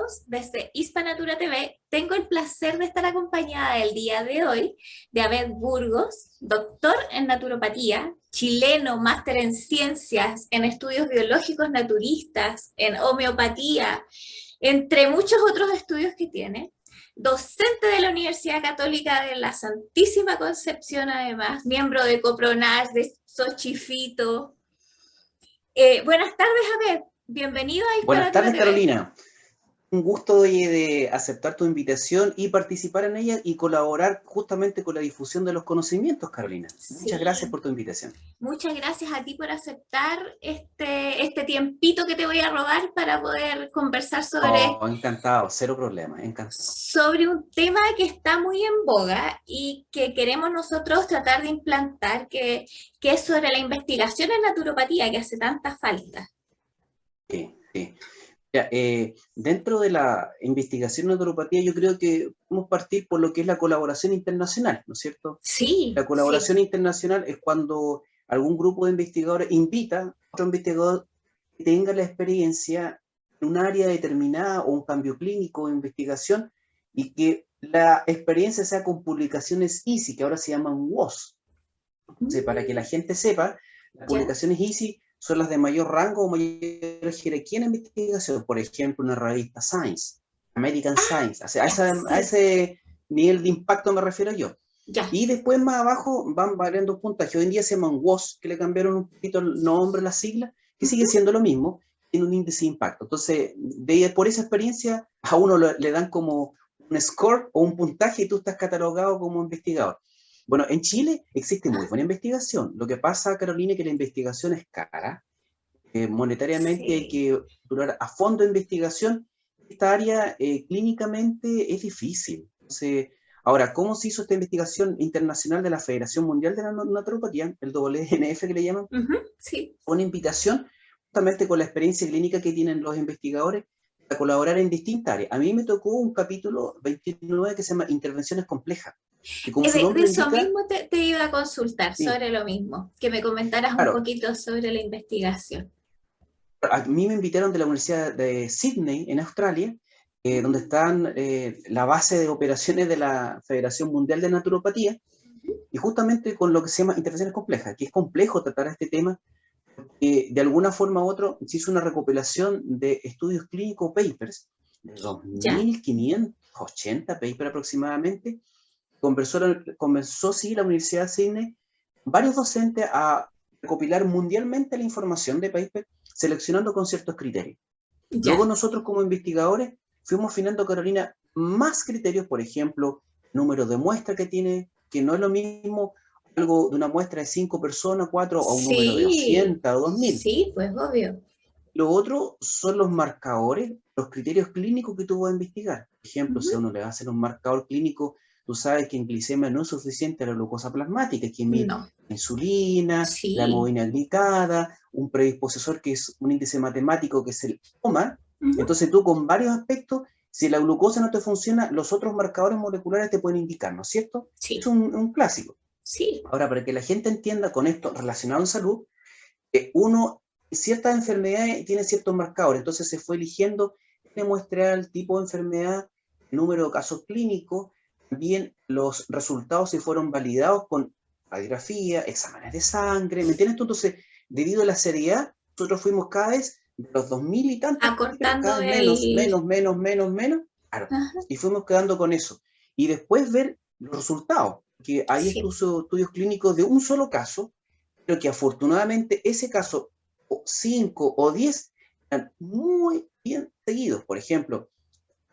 todos, desde Hispanatura TV tengo el placer de estar acompañada el día de hoy de Abed Burgos, doctor en naturopatía, chileno, máster en ciencias, en estudios biológicos naturistas, en homeopatía, entre muchos otros estudios que tiene. Docente de la Universidad Católica de la Santísima Concepción, además, miembro de Copronas, de Xochifito. Buenas tardes, Abed. Bienvenido a Buenas Hispanatura tardes, TV. Carolina. Un gusto de aceptar tu invitación y participar en ella y colaborar justamente con la difusión de los conocimientos, Carolina. Muchas gracias Sí, por tu invitación. muchas gracias a ti por aceptar este tiempito que te voy a robar para poder conversar Oh, encantado, cero problema, encantado. sobre un tema que está muy en boga y que queremos nosotros tratar de implantar, que es sobre la investigación en naturopatía que hace tanta falta. Sí, sí. Ya, dentro de la investigación en naturopatía, yo creo que podemos partir por lo que es la colaboración internacional, ¿no es cierto? Sí, La sí, colaboración internacional es cuando algún grupo de investigadores invita a otro investigador que tenga la experiencia en un área determinada o un cambio clínico o investigación y que la experiencia sea con publicaciones EASY, que ahora se llaman WOS. Entonces, para que la gente sepa, las ya, publicaciones EASY son las de mayor rango o mayor jerarquía en investigación. Por ejemplo, una revista Science, American Science. O sea, ya, a sí, ese nivel de impacto me refiero yo. ya. Y después más abajo van variando puntajes. Hoy en día se llaman WOS, que le cambiaron un poquito el nombre, las siglas, que sigue Ujú. siendo lo mismo, tiene un índice de impacto. Entonces, por esa experiencia, a uno le dan como un score o un puntaje y tú estás catalogado como investigador. Bueno, en Chile existe muy buena investigación. Lo que pasa, Carolina, es que la investigación es cara. Monetariamente hay Sí. que durar a fondo investigación. Esta área clínicamente es difícil. Entonces, ahora, ¿cómo se hizo esta investigación internacional de la Federación Mundial de la Naturopatía, el WNF que le llaman? Ujú, sí. Una invitación justamente con la experiencia clínica que tienen los investigadores a colaborar en distintas áreas. A mí me tocó un capítulo 29 que se llama Intervenciones Complejas, que como su De nombre eso indica, mismo te iba a consultar sí, sobre lo mismo, que me comentaras un claro, poquito sobre la investigación. a mí me invitaron de la Universidad de Sydney, en Australia, donde están la base de operaciones de la Federación Mundial de Naturopatía, y justamente con lo que se llama intervenciones complejas, que es complejo tratar este tema, de alguna forma u otra se hizo una recopilación de estudios clínicos papers, de ¿Ya? 2.580 papers aproximadamente. Comenzó sí, la Universidad de Sydney, varios docentes a recopilar mundialmente la información de papers, seleccionando con ciertos criterios. Luego ¿Ya? nosotros como investigadores fuimos afinando, Carolina, más criterios, por ejemplo, número de muestra que tiene, que no es lo mismo algo de una muestra de 5 personas, 4 o un número de Sí, 200 o 2000. sí, pues obvio. Lo otro son los marcadores, los criterios clínicos que tú vas a investigar. Por ejemplo, si a Ujú. uno le va a hacer un marcador clínico, tú sabes que en glicemia no es suficiente la glucosa plasmática, hay que medir No, la insulina, la sí. hemoglobina glicada, un predisposor que es un índice matemático que es el OMA. Ujú. Entonces tú con varios aspectos, si la glucosa no te funciona, los otros marcadores moleculares te pueden indicar, ¿no es cierto? Es Sí, un clásico. sí. Ahora, para que la gente entienda con esto relacionado en salud, uno, ciertas enfermedades tienen ciertos marcadores, entonces se fue eligiendo el muestreal, tipo de enfermedad, el número de casos clínicos, también los resultados se fueron validados con radiografía, exámenes de sangre, ¿me entiendes tú? Entonces, debido a la seriedad, nosotros fuimos cada vez de los 2.000 y tantos, Acortando cada vez menos, el... menos, menos, menos, menos, claro, Ajá, y fuimos quedando con eso. Y después ver los resultados, que hay sí. estudios clínicos de un solo caso, pero que afortunadamente ese caso, 5 o 10, están muy bien seguidos. Por ejemplo,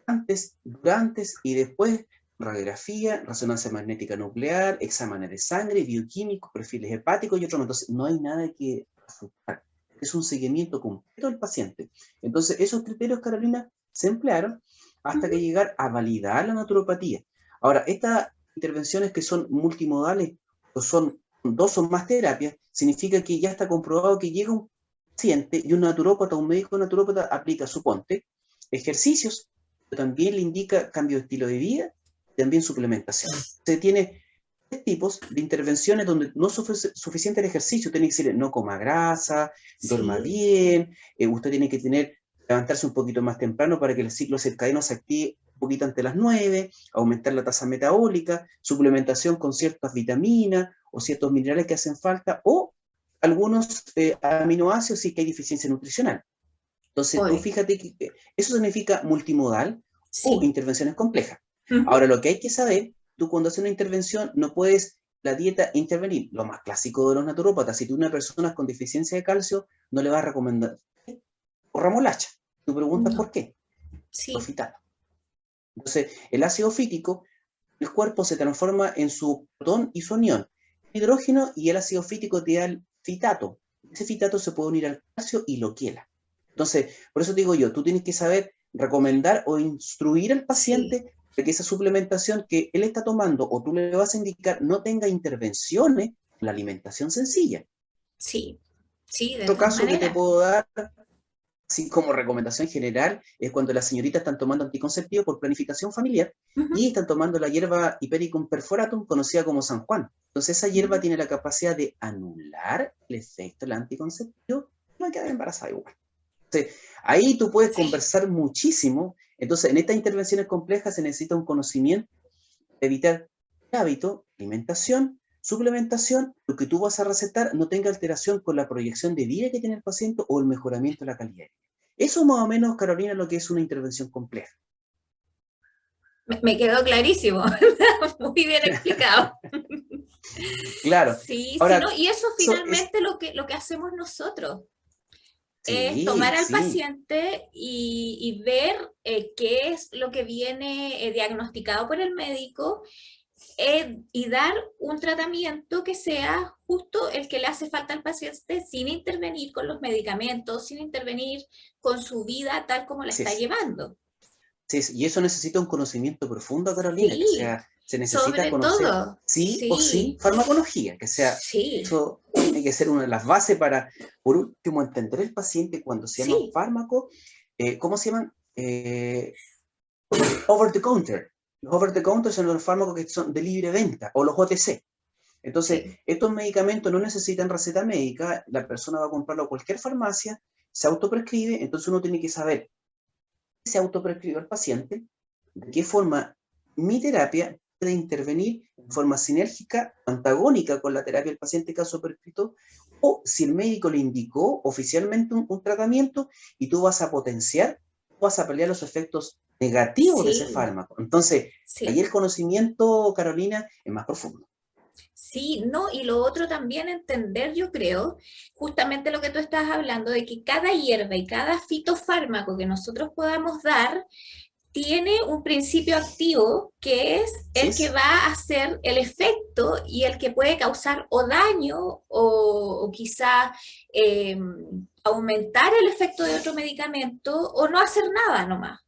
antes, durante y después, radiografía, resonancia magnética nuclear, exámenes de sangre, bioquímicos, perfiles hepáticos y otros. Entonces, no hay nada que refutar. Es un seguimiento completo del paciente. Entonces, esos criterios, Carolina, se emplearon hasta Ujú. que llegar a validar la naturopatía. Ahora, estas intervenciones que son multimodales, o son dos o más terapias, significa que ya está comprobado que llega un paciente y un naturópata, un médico naturópata aplica, suponte, ejercicios, pero también le indica cambio de estilo de vida, también suplementación. Se tiene tres tipos de intervenciones donde no es suficiente el ejercicio, tiene que ser no coma grasa, duerma Sí, bien, usted tiene que tener levantarse un poquito más temprano para que el ciclo circadiano se active un poquito antes de las 9, aumentar la tasa metabólica, suplementación con ciertas vitaminas o ciertos minerales que hacen falta, o algunos aminoácidos si que hay deficiencia nutricional. Entonces, tú Hoy, fíjate que eso significa multimodal o sí. intervenciones complejas. Ujú. Ahora, lo que hay que saber, tú cuando haces una intervención no puedes la dieta intervenir. Lo más clásico de los naturópatas, si tú una persona con deficiencia de calcio, no le vas a recomendar o remolacha. Tú preguntas por No, qué. sí, Profitado. Entonces, el ácido fítico, el cuerpo se transforma en su protón y su anión, hidrógeno, y el ácido fítico te da el fitato. Ese fitato se puede unir al calcio y lo quiela. Entonces, por eso te digo yo, tú tienes que saber recomendar o instruir al sí, paciente de que esa suplementación que él está tomando o tú le vas a indicar no tenga intervenciones en la alimentación sencilla. En sí, sí, de otro todas caso que te maneras. puedo dar, así como recomendación general, es cuando las señoritas están tomando anticonceptivo por planificación familiar Ujú. y están tomando la hierba Hipericum perforatum, conocida como San Juan. Entonces esa hierba tiene la capacidad de anular el efecto del anticonceptivo y va a quedar embarazada igual. Entonces, ahí tú puedes Sí, conversar muchísimo. Entonces, en estas intervenciones complejas se necesita un conocimiento de evitar el hábito, alimentación, suplementación, lo que tú vas a recetar no tenga alteración con la proyección de vida que tiene el paciente o el mejoramiento de la calidad. Eso más o menos, Carolina, lo que es una intervención compleja. me quedó clarísimo, muy bien explicado. Claro. Sí, sí, no, Ahora, y eso eso es, finalmente lo que hacemos nosotros es tomar sí, al sí, paciente y ver qué es lo que viene diagnosticado por el médico y dar un tratamiento que sea justo el que le hace falta al paciente sin intervenir con los medicamentos, sin intervenir con su vida tal como la así está es. llevando. Sí, y eso necesita un conocimiento profundo, Carolina, que Sí, sea, se necesita sobre conocer todo, sí o sí sí, farmacología, que sea, sí, eso tiene que ser una de las bases para, por último, entender el paciente cuando se llaman sí, fármacos, ¿cómo se llaman? Over the counter. Los over the counter son los fármacos que son de libre venta, o los OTC. Entonces, sí, estos medicamentos no necesitan receta médica, la persona va a comprarlo a cualquier farmacia, se autoprescribe, entonces uno tiene que saber qué se autoprescribe al paciente, de qué forma mi terapia puede intervenir en forma sinérgica, antagónica con la terapia del paciente que ha prescrito, o si el médico le indicó oficialmente un tratamiento y tú vas a potenciar, vas a pelear los efectos negativos de ese sí, fármaco. Entonces, ahí sí. el conocimiento, Carolina, es más profundo. Sí, no, y lo otro también entender, yo creo, justamente lo que tú estás hablando, de que cada hierba y cada fitofármaco que nosotros podamos dar tiene un principio activo que es Así el que es. va a hacer el efecto y el que puede causar o daño o quizá eh, aumentar el efecto de otro medicamento o no hacer nada nomás.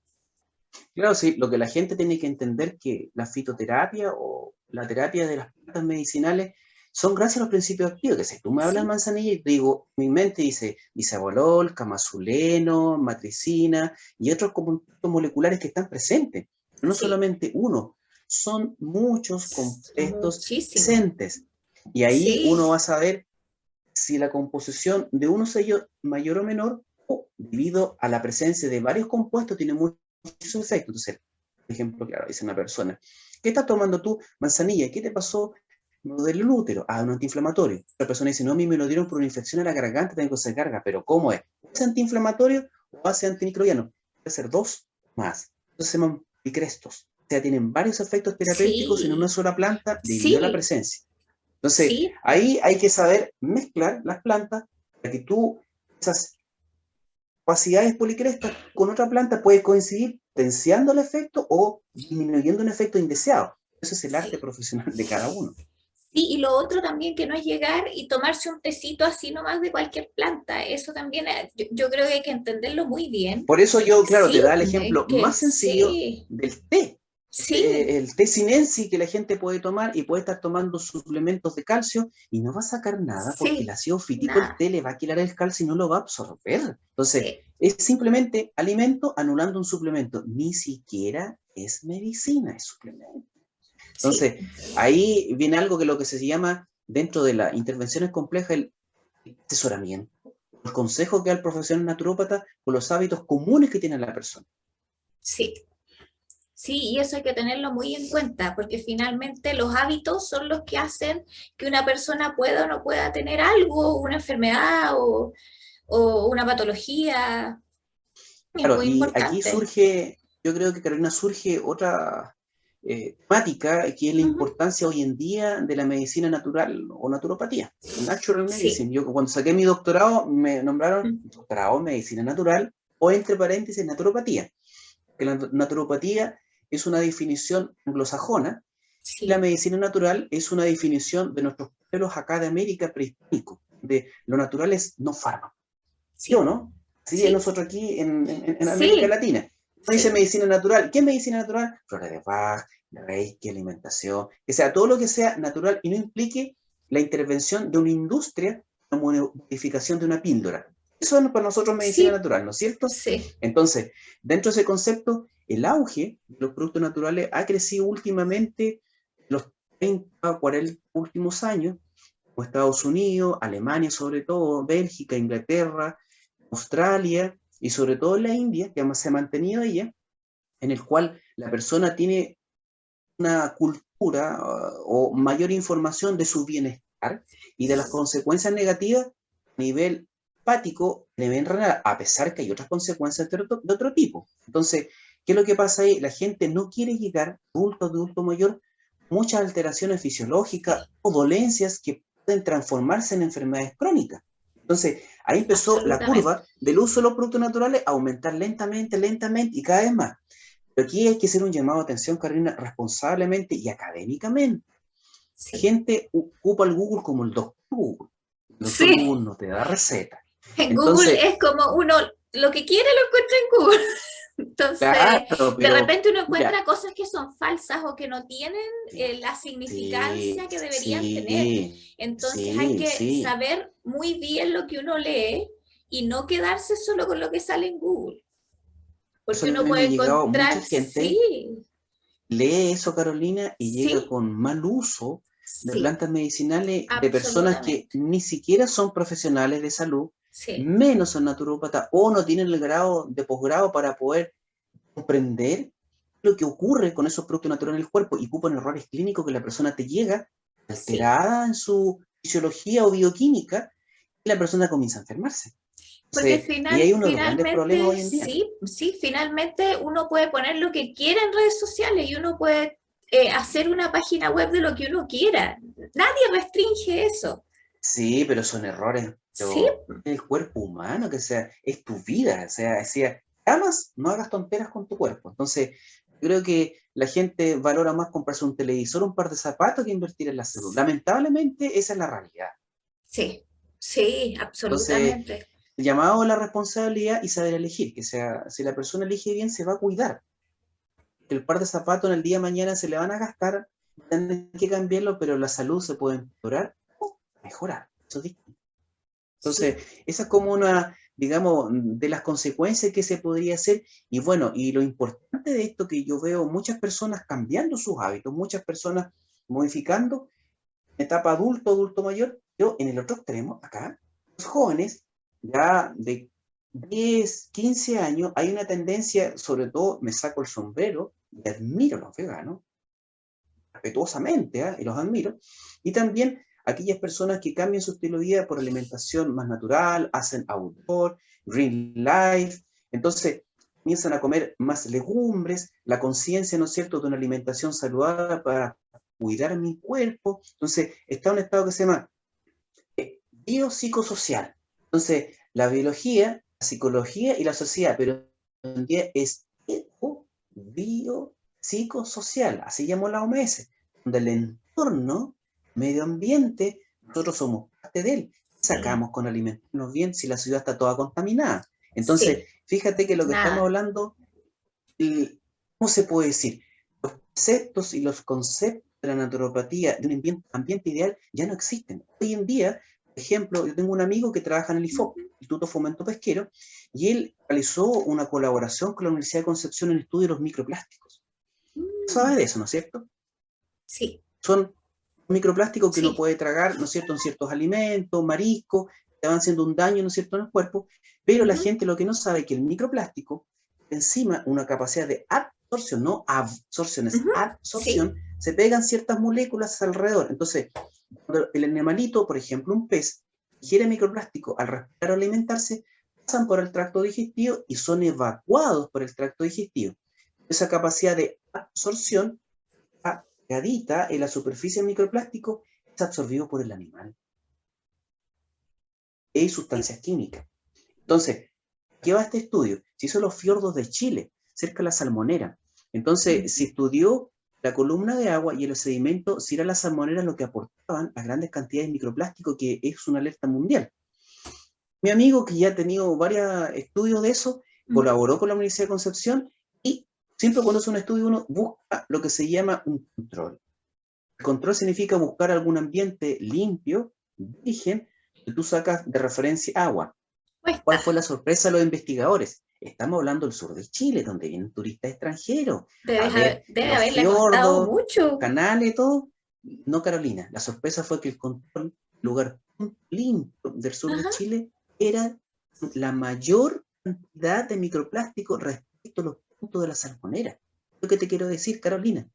Claro, sí, lo que la gente tiene que entender que la fitoterapia o la terapia de las plantas medicinales son gracias a los principios activos. Que si tú me hablas de Sí, manzanilla y te digo, mi mente dice bisabolol, camazuleno, matricina y otros compuestos moleculares que están presentes. Pero no sí, solamente uno, son muchos compuestos muchísimo. presentes. Y ahí uno va Sí, a saber si la composición de uno es mayor o menor, o debido a la presencia de varios compuestos, tiene muchos efectos. Entonces, por ejemplo, claro, dice una persona, ¿qué estás tomando tú? Manzanilla, ¿qué te pasó? Me duele el útero, un antiinflamatorio. Otra persona dice, no, a mí me lo dieron por una infección a la garganta, tengo que hacer carga, pero ¿cómo es? ¿Es antiinflamatorio o hace antimicrobiano? Puede ser dos más. Entonces se llaman picrestos. O sea, tienen varios efectos terapéuticos en una sí, sola planta debido a la sí, presencia. Entonces, sí, ahí hay que saber mezclar las plantas para que tú, esas capacidades policrestas con otra planta puede coincidir potenciando el efecto o disminuyendo un efecto indeseado. Eso es el arte sí. profesional de cada uno. Sí, y lo otro también que no es llegar y tomarse un tecito así nomás de cualquier planta. Eso también, yo creo que hay que entenderlo muy bien. Por eso yo, claro, te Sí, da el ejemplo que más sencillo sí, del té. sí, El té sinensi que la gente puede tomar y puede estar tomando suplementos de calcio y no va a sacar nada porque el sí, ácido fítico, el nada, té le va a quitar el calcio y no lo va a absorber. Entonces, sí, es simplemente alimento anulando un suplemento. Ni siquiera es medicina, es suplemento. sí, Entonces, ahí viene algo que lo que se llama dentro de las intervenciones complejas el asesoramiento. el consejo que da el profesional naturópata con los hábitos comunes que tiene la persona. Sí. Sí, y eso hay que tenerlo muy en cuenta, porque finalmente los hábitos son los que hacen que una persona pueda o no pueda tener algo, una enfermedad o una patología. Es Claro, muy y aquí importante. surge, yo creo que Carolina, surge otra temática, que es la Ujú. importancia hoy en día de la medicina natural o naturopatía, natural Sí. medicine. Yo cuando saqué mi doctorado me nombraron doctorado en medicina natural o entre paréntesis naturopatía, que la naturopatía es una definición anglosajona y la Sí, medicina natural es una definición de nuestros pueblos acá de América prehispánico, de lo natural es no fármaco. ¿Sí o sí, no? Así es sí, nosotros aquí en América sí, Latina. No dice sí, medicina natural. ¿Qué es medicina natural? Flores de Bach, Reiki, alimentación, que sea todo lo que sea natural y no implique la intervención de una industria como una modificación de una píldora. Eso es para nosotros medicina sí, natural, ¿no es cierto? sí, Entonces, dentro de ese concepto, el auge de los productos naturales ha crecido últimamente los 30 o 40 últimos años, como Estados Unidos, Alemania sobre todo, Bélgica, Inglaterra, Australia y sobre todo en la India, que se ha mantenido ella, en el cual la persona tiene una cultura o mayor información de su bienestar y de las consecuencias negativas a nivel hepático, a nivel renal, a pesar que hay otras consecuencias de otro tipo. Entonces, ¿qué es lo que pasa ahí? La gente no quiere llegar, adulto mayor, muchas alteraciones fisiológicas sí, o dolencias que pueden transformarse en enfermedades crónicas. Entonces, ahí empezó la absolutamente. curva del uso de los productos naturales a aumentar lentamente, lentamente y cada vez más. Pero aquí hay que hacer un llamado de atención, Carolina, responsablemente y académicamente. La Sí, gente ocupa el Google como el doctor Google. El doctor sí. Google no te da receta. En Google Entonces, es como uno lo que quiere lo encuentra en Google. Entonces, claro, de pero repente uno mira, encuentra cosas que son falsas o que no tienen la sí, significancia que deberían tener. sí, Entonces hay sí, que sí. saber muy bien lo que uno lee y no quedarse solo con lo que sale en Google, Eso porque a uno mí me puede ha llegado mucha encontrar, gente, sí, lee eso, Carolina, y llega sí, con mal uso de sí, plantas medicinales de personas que absolutamente, ni siquiera son profesionales de salud, sí, menos son naturópatas o no tienen el grado de posgrado para poder comprender lo que ocurre con esos productos naturales en el cuerpo y ocupan errores clínicos que la persona te llega sí. alterada en su fisiología o bioquímica y la persona comienza a enfermarse. Porque Entonces, y hay uno de los grandes problemas finalmente, hoy en día. sí, sí, finalmente uno puede poner lo que quiera en redes sociales y uno puede hacer una página web de lo que uno quiera. Nadie restringe eso. Sí, pero son errores, Sí, pero el cuerpo humano, que sea, es tu vida, o sea, decía, amas, no hagas tonteras con tu cuerpo. Entonces, yo creo que la gente valora más comprarse un televisor, un par de zapatos que invertir en la salud. Lamentablemente, esa es la realidad. sí, sí, Entonces, absolutamente. el llamado a la responsabilidad y saber elegir, que sea, si la persona elige bien, se va a cuidar. El par de zapatos en el día de mañana se le van a gastar, tienen que cambiarlo, pero la salud se puede empeorar o mejorar. Eso es distinto. Sí, Entonces, esa es como una, digamos, de las consecuencias que se podría hacer. Y bueno, y lo importante de esto que yo veo muchas personas cambiando sus hábitos, muchas personas modificando etapa adulto, adulto mayor, pero en el otro extremo, acá, los jóvenes ya de 10 15 años, hay una tendencia, sobre todo me saco el sombrero y admiro a los veganos, respetuosamente, ¿eh? Y los admiro, y también aquellas personas que cambian su estilo de vida por alimentación más natural, hacen outdoor, green life, entonces comienzan a comer más legumbres, la conciencia, ¿no es cierto?, de una alimentación saludable para cuidar mi cuerpo, entonces está un estado que se llama biopsicosocial. Entonces, la biología, la psicología y la sociedad, pero en día es biopsicosocial, así llamó la OMS, donde el entorno, medio ambiente, nosotros somos parte de él. ¿Qué sí, sacamos con alimentarnos bien si la ciudad está toda contaminada? Entonces, sí, fíjate que lo que estamos nada. hablando, ¿cómo se puede decir? Los conceptos y los conceptos de la naturopatía, de un ambiente ideal, ya no existen. Hoy en día, por ejemplo, yo tengo un amigo que trabaja en el IFOP, Instituto Fomento Pesquero, y él realizó una colaboración con la Universidad de Concepción en el estudio de los microplásticos. ¿Sabes Mm, de eso, no es cierto? sí, Son microplásticos que uno sí, puede tragar, ¿no es cierto?, en ciertos alimentos, mariscos, te van haciendo un daño, ¿no es cierto?, en el cuerpo, pero la gente lo que no sabe es que el microplástico, encima una capacidad de absorción, no absorción, es Sí, absorción, se pegan ciertas moléculas alrededor. Entonces, cuando el animalito, por ejemplo, un pez, ingiere microplástico al respirar o alimentarse, pasan por el tracto digestivo y son evacuados por el tracto digestivo. Esa capacidad de absorción, pegadita en la superficie del microplástico, es absorbido por el animal. Hay sí. sustancias químicas. Entonces, ¿qué va este estudio? Se hizo en los fiordos de Chile, cerca de la Salmonera. Entonces, se estudió la columna de agua y el sedimento, si era la salmonera lo que aportaban las grandes cantidades de microplástico, que es una alerta mundial. Mi amigo, que ya ha tenido varios estudios de eso, colaboró con la Universidad de Concepción y siempre cuando hace un estudio uno busca lo que se llama un control. El control significa buscar algún ambiente limpio, virgen, que tú sacas de referencia agua. ¿Cuál Cuesta. fue la sorpresa de los investigadores? Estamos hablando del sur de Chile, donde vienen turistas extranjeros a ver Debe los haberle costado fiordos, mucho. canales, todo. No, Carolina, la sorpresa fue que el control, lugar limpio del sur de Ajá. Chile, era la mayor cantidad de microplástico respecto a los puntos de la salmonera. Lo que te quiero decir, Carolina,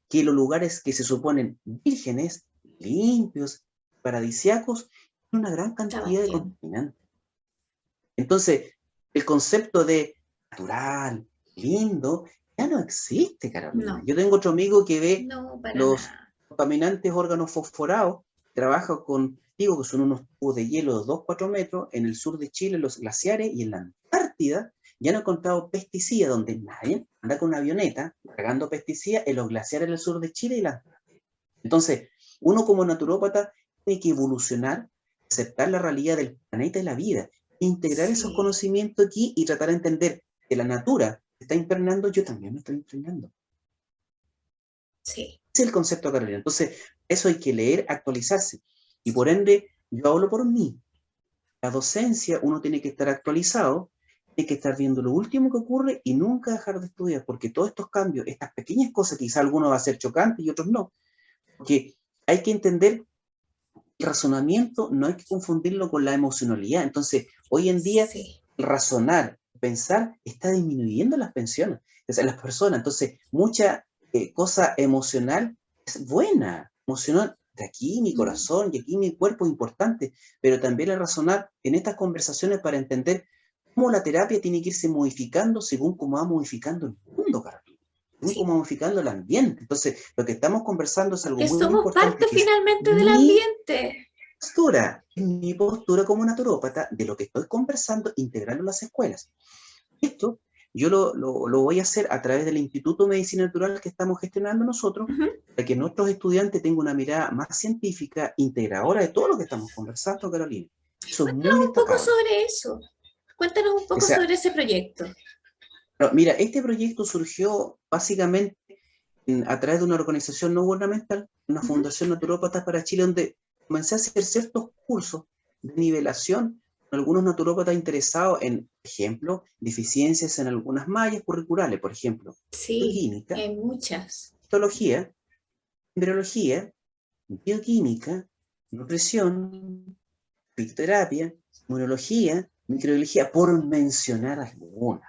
que los lugares que se suponen vírgenes, limpios, paradisíacos, tienen una gran cantidad de Sebastián. contaminantes. Entonces, el concepto de natural, lindo, ya no existe, Carolina. No, Yo tengo otro amigo que ve no, para los nada. contaminantes órganos fosforados, trabaja con testigos que son unos tubos de hielo de 2-4 metros en el sur de Chile, en los glaciares, y en la Antártida ya han encontrado pesticidas donde nadie anda con una avioneta cargando pesticidas en los glaciares del sur de Chile y la Antártida. Entonces, uno como naturópata tiene que evolucionar, aceptar la realidad del planeta y la vida, integrar esos Sí, conocimientos aquí y tratar de entender que la natura se está impregnando, yo también me estoy impregnando. sí. Ese es el concepto, Carolina. Entonces, eso hay que leer, actualizarse. Y por ende, yo hablo por mí. La docencia, uno tiene que estar actualizado, tiene que estar viendo lo último que ocurre y nunca dejar de estudiar, porque todos estos cambios, estas pequeñas cosas, quizá algunos va a ser chocante y otros no, porque hay que entender el razonamiento, no hay que confundirlo con la emocionalidad. Entonces, hoy en día, Sí. razonar, pensar, está disminuyendo las pensiones, o sea, las personas. Entonces, mucha cosa emocional es buena, emocional. De aquí mi corazón y aquí mi cuerpo es importante, pero también el razonar en estas conversaciones para entender cómo la terapia tiene que irse modificando según cómo va modificando el mundo, Carolina, según Sí. cómo va modificando el ambiente. Entonces, lo que estamos conversando es algo Que muy, muy somos importante, parte que es finalmente del mi ambiente. mi postura como naturópata de lo que estoy conversando, integrarlo en las escuelas. Esto yo lo voy a hacer a través del Instituto de Medicina Natural que estamos gestionando nosotros, Ujú. para que nuestros estudiantes tengan una mirada más científica, integradora de todo lo que estamos conversando, Carolina. Eso es muy Un poco destacable. sobre eso. Cuéntanos un O poco sea, sobre ese proyecto. mira, este proyecto surgió básicamente a través de una organización no gubernamental, una Ujú. fundación naturópatas para Chile, donde comencé a hacer ciertos cursos de nivelación con algunos naturópatas interesados en, por ejemplo, deficiencias en algunas mallas curriculares, por ejemplo, Sí, bioquímica, hay muchas. histología, embriología, bioquímica, nutrición, fitoterapia, inmunología, microbiología, por mencionar algunas.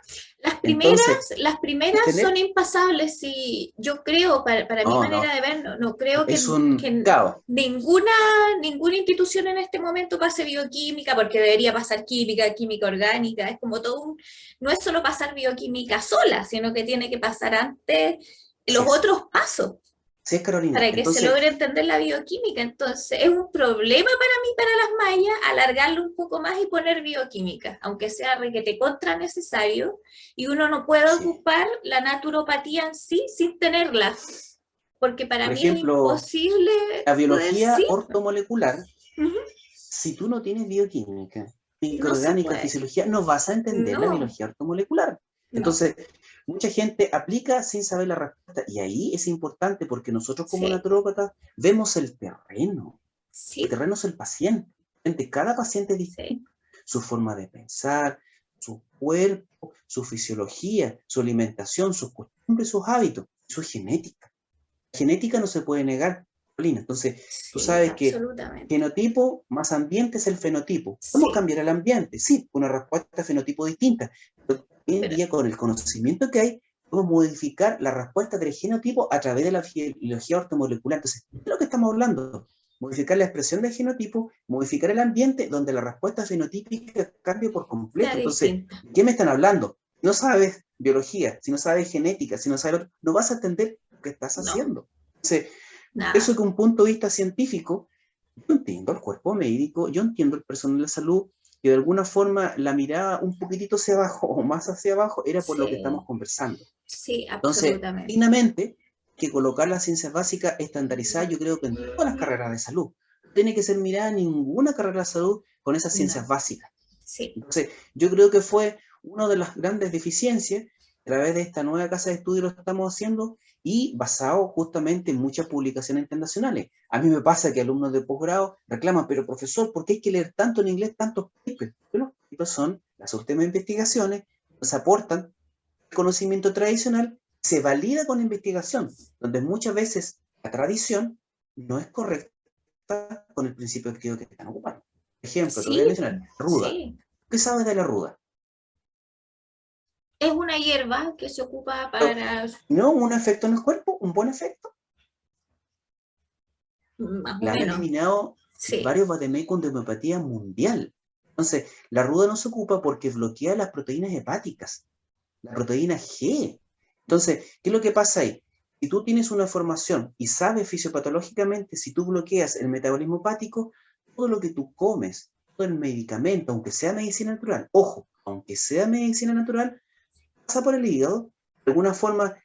Entonces, Las primeras son tener, impasables y yo creo, para mi no, no, manera de ver, no creo es un que caos. ninguna, ninguna institución en este momento pase bioquímica, porque debería pasar química, química orgánica, es como todo no es solo pasar bioquímica sola, sino que tiene que pasar antes Así los es. otros pasos Sí, es Carolina. para que se Entonces, logre entender la bioquímica. Entonces, es un problema para mí, para las mallas, alargarlo un poco más y poner bioquímica, aunque sea requete contra necesario, y uno no puede sí. ocupar la naturopatía en sí sin tenerla, porque para Por mí es ejemplo, imposible la poder biología sí. ortomolecular, Ujú. si tú no tienes bioquímica, No se microorgánica, puede. fisiología, no vas a entender la No, biología ortomolecular. no. Entonces, mucha gente aplica sin saber la respuesta y ahí es importante porque nosotros como Sí, naturópatas vemos el terreno. El sí, terreno es el paciente. Cada paciente es sí. distinto. Su forma de pensar, su cuerpo, su fisiología, su alimentación, sus costumbres, sus hábitos, su genética. La genética no se puede negar. Carolina. Entonces, tú Sí, sabes que absolutamente. genotipo más ambiente es el fenotipo. ¿Cómo Sí, cambiar el ambiente? Sí, una respuesta a fenotipo distinta. Pero hoy en pero día, con el conocimiento que hay, podemos modificar la respuesta del genotipo a través de la biología ortomolecular. Entonces, ¿qué es lo que estamos hablando? Modificar la expresión del genotipo, modificar el ambiente donde la respuesta fenotípica cambie por sea completo. Entonces, distinta. ¿de qué me están hablando? No sabes biología, si no sabes genética, si no sabes otro, no vas a entender lo que estás No, haciendo. Entonces, eso nada. que un punto de vista científico, yo entiendo al cuerpo médico, yo entiendo al personal de salud, que de alguna forma la mirada un poquitito hacia abajo o más hacia abajo era por lo que estamos Sí, conversando. sí, Entonces, absolutamente. dignamente, que colocar las ciencias básicas estandarizadas, yo creo que en todas las carreras de salud. No tiene que ser mirada ninguna carrera de salud con esas ciencias No, básicas. sí, Entonces, yo creo que fue una de las grandes deficiencias. A través de esta nueva casa de estudio lo estamos haciendo y basado justamente en muchas publicaciones internacionales. A mí me pasa que alumnos de posgrado reclaman, pero profesor, ¿por qué hay que leer tanto en inglés, tantos papers? Bueno, los papers son las últimas investigaciones, nos aportan conocimiento tradicional, se valida con la investigación, donde muchas veces la tradición no es correcta con el principio activo que están ocupando. Ejemplo, te voy a sí, mencionar, ruda. sí. ¿Qué sabes de la ruda? Es una hierba que se ocupa para, No, un efecto en el cuerpo, un buen efecto. más o La han menos, eliminado sí. varios vademecum de homeopatía mundial. Entonces, la ruda no se ocupa porque bloquea las proteínas hepáticas, la proteína G. Entonces, ¿qué es lo que pasa ahí? Si tú tienes una formación y sabes fisiopatológicamente, si tú bloqueas el metabolismo hepático, todo lo que tú comes, todo el medicamento, aunque sea medicina natural, ojo, aunque sea medicina natural, pasa por el hígado, de alguna forma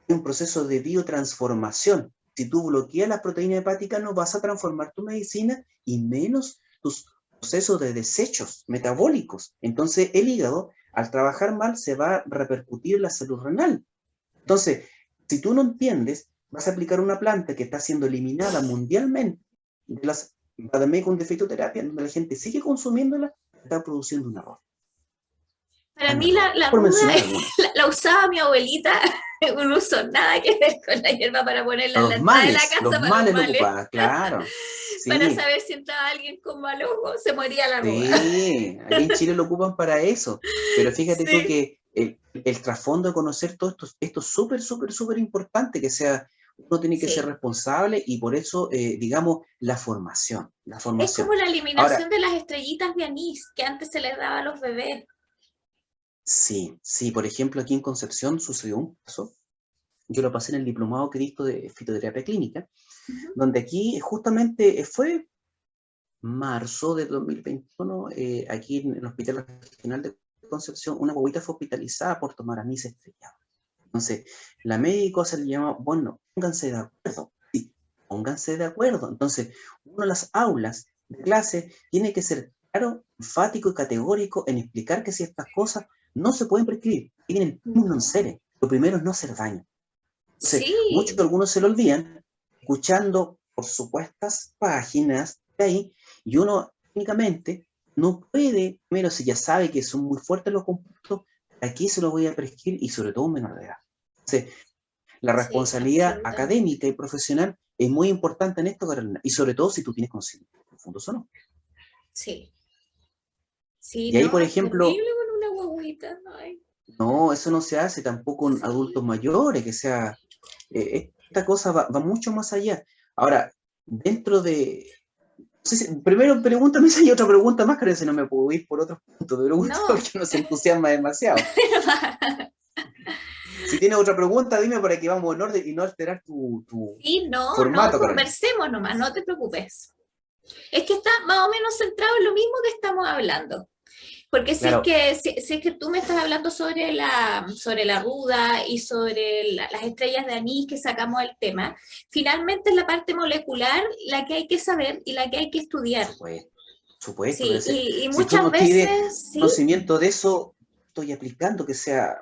un proceso de biotransformación. Si tú bloqueas las proteínas hepáticas, no vas a transformar tu medicina y menos tus procesos de desechos metabólicos. Entonces, el hígado, al trabajar mal, se va a repercutir en la salud renal. Entonces, si tú no entiendes, vas a aplicar una planta que está siendo eliminada mundialmente de las Bademecum de fitoterapia, donde la gente sigue consumiéndola, está produciendo un error. Para Un mí error. la Por ruda mencionar algunas. la usaba mi abuelita, no usó nada que ver con la hierba para ponerla en la entrada de la casa Los para los males lo males, ocupaban, claro. para Sí, saber si entraba alguien con mal ojo, se moría la ruda. sí, aquí en Chile lo ocupan para eso. Pero fíjate tú Sí, que el trasfondo de conocer todo esto es súper, súper, súper importante, que sea, uno tiene que ser sí. responsable y por eso, digamos, la formación, la Es formación. como la Ahora, eliminación de las estrellitas de anís que antes se les daba a los bebés. sí, sí, por ejemplo, aquí en Concepción sucedió un caso, yo lo pasé en el diplomado que dicto de fitoterapia clínica, Ujú. donde aquí justamente fue marzo de 2021, aquí en el Hospital Regional de Concepción, una guaguita fue hospitalizada por tomar anís estrellado. Entonces, la médico se le llama, bueno, pónganse de acuerdo, sí, pónganse de acuerdo. Entonces, uno en las aulas de clase tiene que ser claro, enfático y categórico en explicar que si estas cosas no se pueden prescribir, tienen un non No. sere. Lo primero es no hacer daño. Entonces, muchos Sí, algunos se lo olvidan escuchando por supuestas páginas de ahí, y uno técnicamente no puede, primero si ya sabe que son muy fuertes los compuestos, aquí se lo voy a prescribir y sobre todo un menor de edad. Entonces, la sí, responsabilidad absolutamente. académica y profesional es muy importante en esto, Carolina, y sobre todo si tú tienes conocimiento profundo o no. Sí, sí, Y ahí, no, por es ejemplo, terrible con una guaguita. Ay, no, eso no se hace tampoco en adultos sí. mayores, que sea, esta cosa va mucho más allá. Ahora, dentro de, no sé primero pregúntame si hay otra pregunta más, creo que si no me puedo ir por otros puntos de pregunta No, porque uno se entusiasma demasiado. Si tienes otra pregunta, dime para que vamos en orden y no alterar tu sí, no, no, formato, Carolina. conversemos nomás, no te preocupes. Es que está más o menos centrado en lo mismo que estamos hablando. Porque Claro, si es que tú me estás hablando sobre la ruda y sobre las estrellas de anís que sacamos del tema, finalmente es la parte molecular la que hay que saber y la que hay que estudiar. supuesto, supuesto, pero Sí, y si tú muchas no tienes veces, sí, conocimiento de eso, estoy aplicando que sea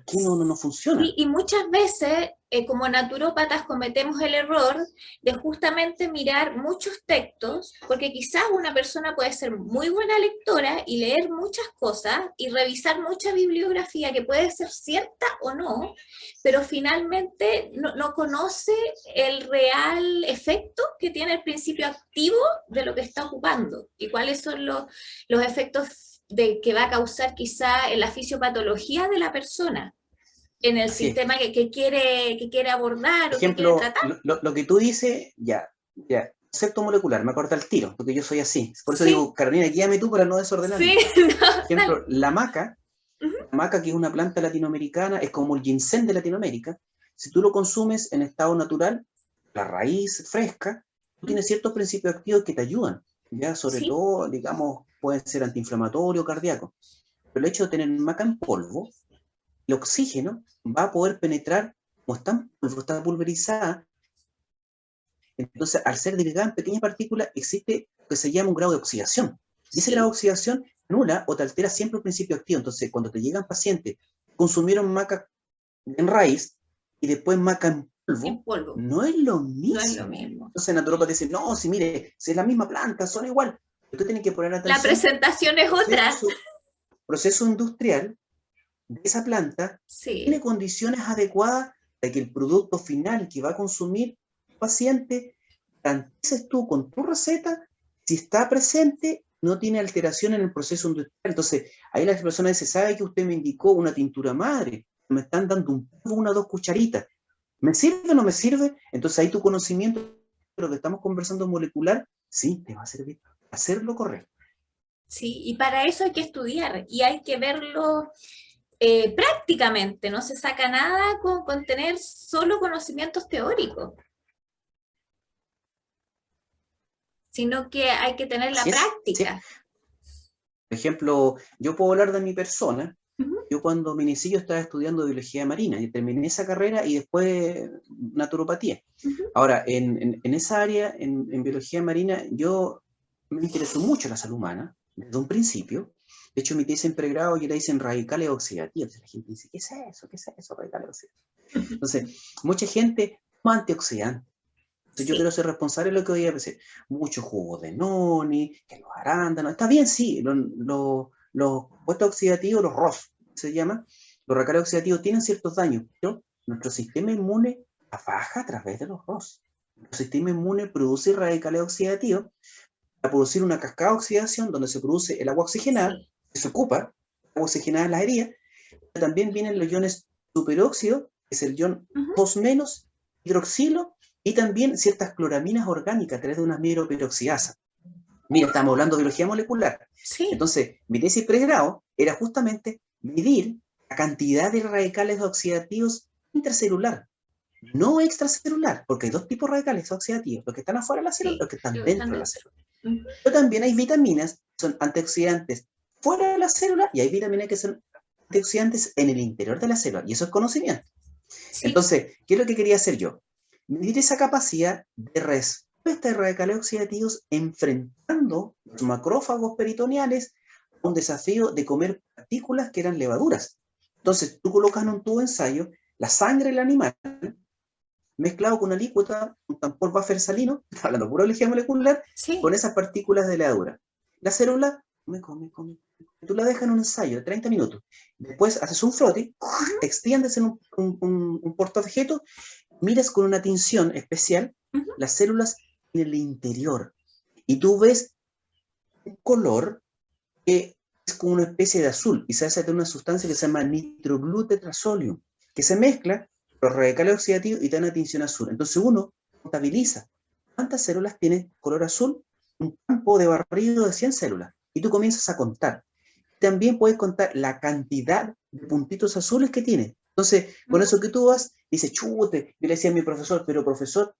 qué no funciona? Y muchas veces, como naturópatas, cometemos el error de justamente mirar muchos textos, porque quizás una persona puede ser muy buena lectora y leer muchas cosas y revisar mucha bibliografía que puede ser cierta o no, pero finalmente no conoce el real efecto que tiene el principio activo de lo que está ocupando y cuáles son los efectos que va a causar quizá en la fisiopatología de la persona en el Así es. sistema que quiere abordar Por o que quiere ejemplo, tratar. lo que tú dices, ya, concepto molecular, me acorta el tiro, porque yo soy así. Por eso Sí, digo, Carolina, guíame tú para no desordenarme. sí, no, Por dale. ejemplo, Uh -huh. la maca, que es una planta latinoamericana, es como el ginseng de Latinoamérica. Si tú lo consumes en estado natural, la raíz fresca, tú tienes ciertos principios activos que te ayudan, ya, sobre Sí, todo, digamos, pueden ser antiinflamatorio o cardíaco. Pero el hecho de tener maca en polvo, el oxígeno va a poder penetrar, como está en polvo, está pulverizada. Entonces, al ser dividida en pequeñas partículas, existe lo que se llama un grado de oxidación. Y ese grado de sí, oxidación anula o te altera siempre el principio activo. Entonces, cuando te llegan pacientes, consumieron maca en raíz y después maca en en polvo, polvo. no es lo No es lo mismo. mismo. Entonces, el naturópata dice, no, si mire, si es la misma planta, son igual. Usted tiene que poner La atención presentación es al otra. proceso industrial de esa planta, tiene Sí, condiciones adecuadas para que el producto final que va a consumir el paciente, garantices tú con tu receta, si está presente, no tiene alteración en el proceso industrial. Entonces, ahí la persona dice, ¿sabe que usted me indicó una tintura madre? Me están dando un polvo, 1 o 2 cucharitas. ¿Me sirve o no me sirve? Entonces ahí tu conocimiento de lo que estamos conversando molecular, sí, te va a servir. Hacer lo correcto. sí. Y para eso hay que estudiar y hay que verlo prácticamente. No se saca nada con tener solo conocimientos teóricos, sino que hay que tener la Así es, así es. práctica. Por ejemplo, yo puedo hablar de mi persona. Uh -huh, Yo cuando me inicié yo estaba estudiando biología marina y terminé esa carrera y después naturopatía. uh -huh. Ahora, en esa área, en biología marina, yo me interesó mucho la salud humana desde un principio. De hecho, mi tesis en pregrado yo la hice en radicales oxidativos. La gente dice, ¿qué es eso? ¿Qué es eso? Radicales oxidativos. Entonces, mucha gente toma antioxidantes. Entonces, yo quiero Sí, ser responsable de lo que voy a decir. Mucho jugo de noni, que los arándanos. Está bien, sí, los compuestos oxidativos, los ROS, se llama, los radicales oxidativos tienen ciertos daños, pero nuestro sistema inmune trabaja a través de los ROS. Nuestro sistema inmune produce radicales oxidativos para producir una cascada de oxidación donde se produce el agua oxigenada, sí. que se ocupa, el agua oxigenada en las heridas, pero también vienen los iones superóxido, que es el ion Uh -huh. 2-, hidroxilo, y también ciertas cloraminas orgánicas a través de una miroperoxidasa. Mira, estamos hablando de biología molecular. Sí, Entonces, mi tesis pregrado era justamente medir la cantidad de radicales oxidativos intracelular, no extracelular, porque hay dos tipos de radicales oxidativos, los que están afuera de la célula y los sí, que están lo que están dentro de la dentro. célula. Uh -huh. Pero también hay vitaminas que son antioxidantes fuera de la célula y hay vitaminas que son antioxidantes en el interior de la célula, y eso es conocimiento. Sí, Entonces, ¿qué es lo que quería hacer yo? Medir esa capacidad de respuesta de radicales oxidativos enfrentando los macrófagos peritoneales a un desafío de comer partículas que eran levaduras. Entonces, tú colocas en un tubo de ensayo la sangre del animal mezclado con una alícuota, un tampón buffer salino, hablando pura biología molecular, con sí. esas partículas de levadura. La célula come. Tú la dejas en un ensayo de 30 minutos. Después haces un frote, Uh -huh. te extiendes en un portaobjeto, miras con una tinción especial Uh -huh. las células en el interior. Y tú ves un color que es como una especie de azul y se hace de una sustancia que se llama nitroglutetrasolium, que se mezcla los radicales oxidativos y te da una tinción azul. Entonces uno contabiliza cuántas células tiene color azul, un campo de barrido de 100 células, y tú comienzas a contar. También puedes contar la cantidad de puntitos azules que tiene. Entonces, Uh con -huh. eso que tú vas, dices, chute, yo le decía a mi profesor, pero profesor,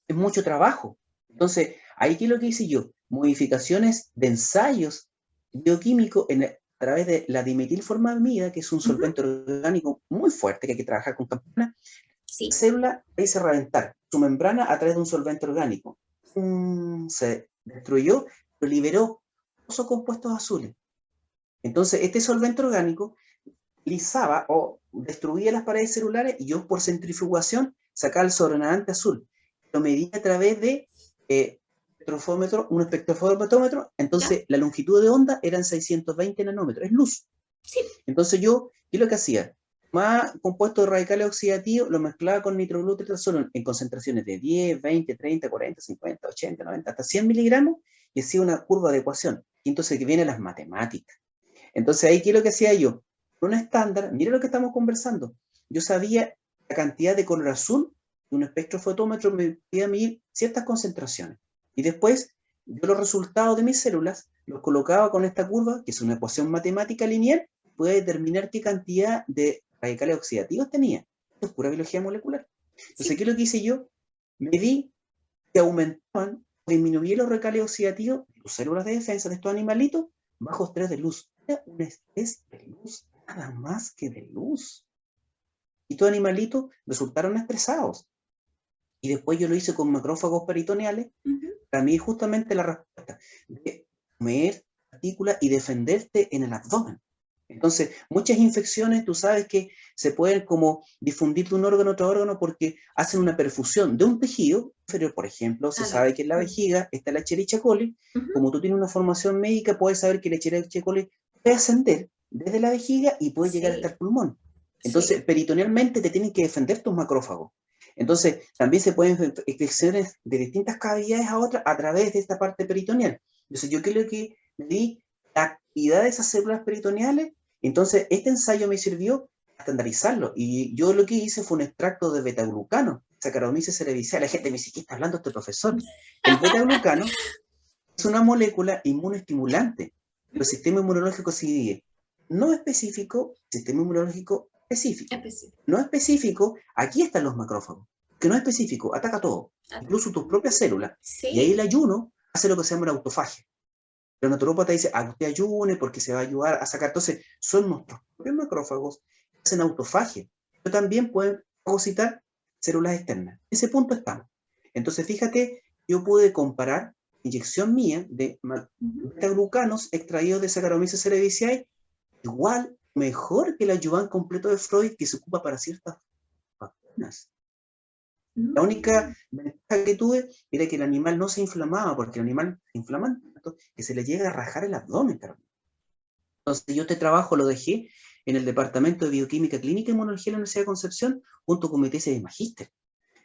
es mucho trabajo. Entonces, ahí qué es lo que hice yo, modificaciones de ensayos bioquímicos a través de la dimetilformamida, que es un Uh -huh. solvente orgánico muy fuerte que hay que trabajar con campana. La Sí, célula la hice reventar su membrana a través de un solvente orgánico. Se destruyó, pero liberó esos compuestos azules. Entonces, este solvente orgánico lisaba o destruía las paredes celulares y yo por centrifugación sacaba el sobrenadante azul. Lo medía a través de un espectrofotómetro, ¿Ya? entonces la longitud de onda eran 620 nanómetros, es luz. Sí. Entonces yo lo que hacía, más compuestos radicales oxidativos, lo mezclaba con nitroglutatión en concentraciones de 10, 20, 30, 40, 50, 80, 90, hasta 100 miligramos, y hacía una curva de ecuación. Y entonces que vienen las matemáticas. Entonces ahí, ¿qué es lo que hacía yo? Con un estándar, mira lo que estamos conversando. Yo sabía la cantidad de color azul de un espectrofotómetro me podía medir ciertas concentraciones. Y después, yo los resultados de mis células los colocaba con esta curva, que es una ecuación matemática lineal, puede determinar qué cantidad de radicales oxidativos tenía. Esto es pura biología molecular. Entonces, Sí. ¿qué es lo que hice yo? Medí que aumentaban o disminuían los radicales oxidativos de tus células de defensa de estos animalitos bajo estrés de luz. Era un estrés de luz, nada más que de luz. Y estos animalitos resultaron estresados. Y después yo lo hice con macrófagos peritoneales, Ujú. para mí justamente la respuesta de comer partículas y defenderte en el abdomen. Entonces, muchas infecciones, tú sabes que se pueden como difundir de un órgano a otro órgano porque hacen Sí. una perfusión de un tejido inferior, por ejemplo, se A la sabe que en la vez. vejiga está la Escherichia coli. Ujú. Como tú tienes una formación médica, puedes saber que la Escherichia coli puede ascender desde la vejiga y puede llegar hasta Sí. el pulmón. Sí. Entonces, peritonealmente te tienen que defender tus macrófagos. Entonces, también se pueden infecciones de distintas cavidades a otras a través de esta parte peritoneal. Entonces, yo creo que me di la actividad de esas células peritoneales. Entonces, este ensayo me sirvió para estandarizarlo. Y yo lo que hice fue un extracto de betaglucano, Saccharomyces cerevisiae. La gente me dice, ¿qué está hablando este profesor? El betaglucano es una molécula inmunoestimulante. El Ujú. sistema inmunológico se divide no específico, sistema inmunológico específico. Específico. No específico, aquí están los macrófagos. Que no específico, ataca todo, incluso tus propias células. Y ahí Sí. el ayuno hace lo que se llama la autofagia. El naturópata dice, usted ayune porque se va a ayudar a sacar. Entonces, son nuestros propios macrófagos que hacen autofagia. Pero también pueden fagocitar células externas. En ese punto estamos. Entonces, fíjate, yo pude comparar inyección mía de Ujú. beta-glucanos extraídos de Saccharomyces cerevisiae, igual, mejor que el ayuván completo de Freud que se ocupa para ciertas vacunas. La única Mm. ventaja que tuve era que el animal no se inflamaba, porque el animal se inflama tanto que se le llega a rajar el abdomen, Carlos. Entonces yo este trabajo lo dejé en el Departamento de Bioquímica Clínica y Inmunología de la Universidad de Concepción junto con mi tesis de magíster.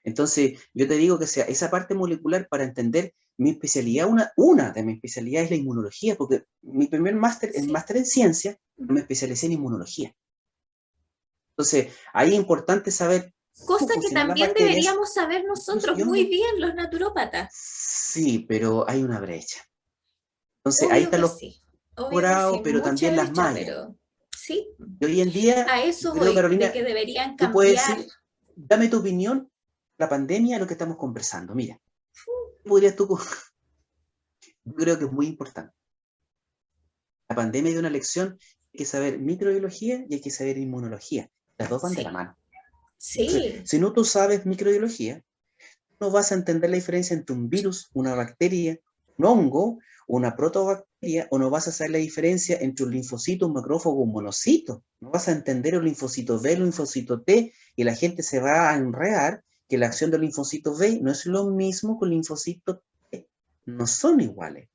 Entonces yo te digo que sea esa parte molecular para entender mi especialidad, una de mis especialidades es la inmunología, porque mi primer máster, el Sí. máster en ciencia, me Ujú. especialicé en inmunología. Entonces ahí es importante saber cómo Cosa que funcionan las también bacterias. deberíamos saber Incluso nosotros yo muy no, bien, los naturópatas. sí, pero hay una brecha. Entonces ahí Obvio están que los sí. Obvio que sí. posgrados, pero Mucha también las brecha, mallas. pero sí. Y hoy en día, A yo eso creo, voy, de Carolina, que deberían tú puedes cambiar. decir, dame tu opinión, la pandemia, lo que estamos conversando. Mira, podrías tú, yo creo que es muy importante. La pandemia es una lección, hay que saber microbiología y hay que saber inmunología. Las dos van de la Sí. mano. Entonces, Sí. si no tú sabes microbiología, no vas a entender la diferencia entre un virus, una bacteria, un hongo, una protobacteria, o no vas a saber la diferencia entre un linfocito, un macrófago, un monocito. No vas a entender el linfocito B, el linfocito T, y la gente se va a enredar que la acción del linfocito B no es lo mismo que el linfocito T. No son iguales.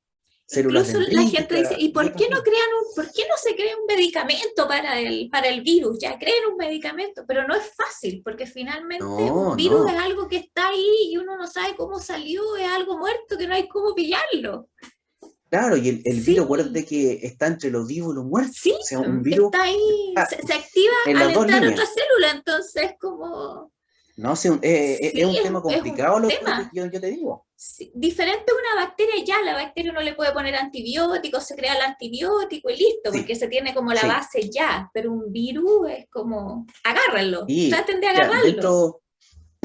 Células Incluso la gente dice, dendríticas ¿y y por qué otras no no. crean por qué no se crea un medicamento para el virus? Ya creen un medicamento, pero no es fácil, porque finalmente un No, virus es no. algo que está ahí y uno no sabe cómo salió, es algo muerto que no hay cómo pillarlo. Claro, y el virus, acuérdate Sí, que está entre lo vivo y lo muerto. sí, O sea, un virus está ahí, está se activa en al las dos entrar líneas. otra célula, entonces como, No, sí, es sí, un tema es un complicado lo que tema. yo te digo. Sí, diferente a una bacteria, ya la bacteria uno le puede poner antibióticos, se crea el antibiótico y listo, porque Sí, se tiene como la sí. base ya, pero un virus es como, agárrenlo, Y traten de mira, agarrarlo.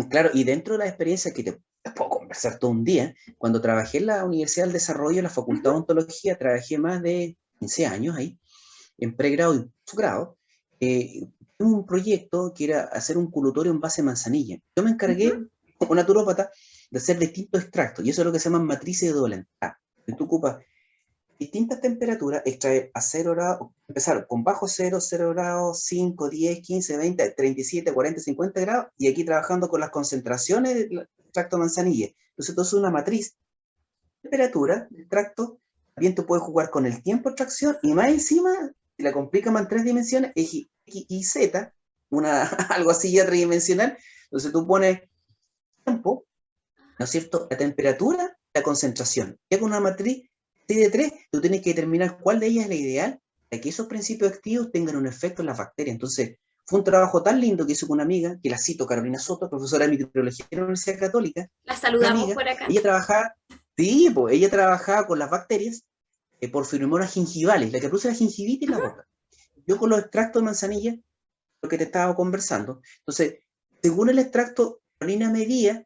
claro, y dentro de la experiencia que te puedo conversar todo un día, cuando trabajé en la Universidad del Desarrollo, en la Uh Facultad de -huh. Odontología, trabajé más de 15 años ahí, en pregrado y posgrado, un proyecto que era hacer un colutorio en base a manzanilla. Yo me Uh encargué, -huh. como naturópata, de hacer distintos extractos, y eso es lo que se llama matrices de doble entrada. Tú ocupas distintas temperaturas, extraer a 0 grados, empezar con bajo cero, 0 grados, 5, 10, 15, 20, 37, 40, 50 grados, y aquí trabajando con las concentraciones del extracto de manzanilla. Entonces, esto es una matriz de temperatura del extracto. También tú puedes jugar con el tiempo de extracción, y más encima, si la complican en 3 dimensiones, X, Y, Z, algo así ya tridimensional. Entonces tú pones tiempo, ¿no es cierto?, la temperatura, la concentración. Ya con una matriz de 3, tú tienes que determinar cuál de ellas es la ideal para que esos principios activos tengan un efecto en las bacterias. Entonces, fue un trabajo tan lindo que hice con una amiga, que la cito, Carolina Soto, profesora de microbiología de la Universidad Católica, La una saludamos amiga. por acá. Ella trabajaba, sí, pues, ella trabajaba con las bacterias por Pseudomonas gingivales, la que produce la gingivitis en la boca. Yo con los extractos de manzanilla, lo que te estaba conversando. Entonces, según el extracto, Carolina medía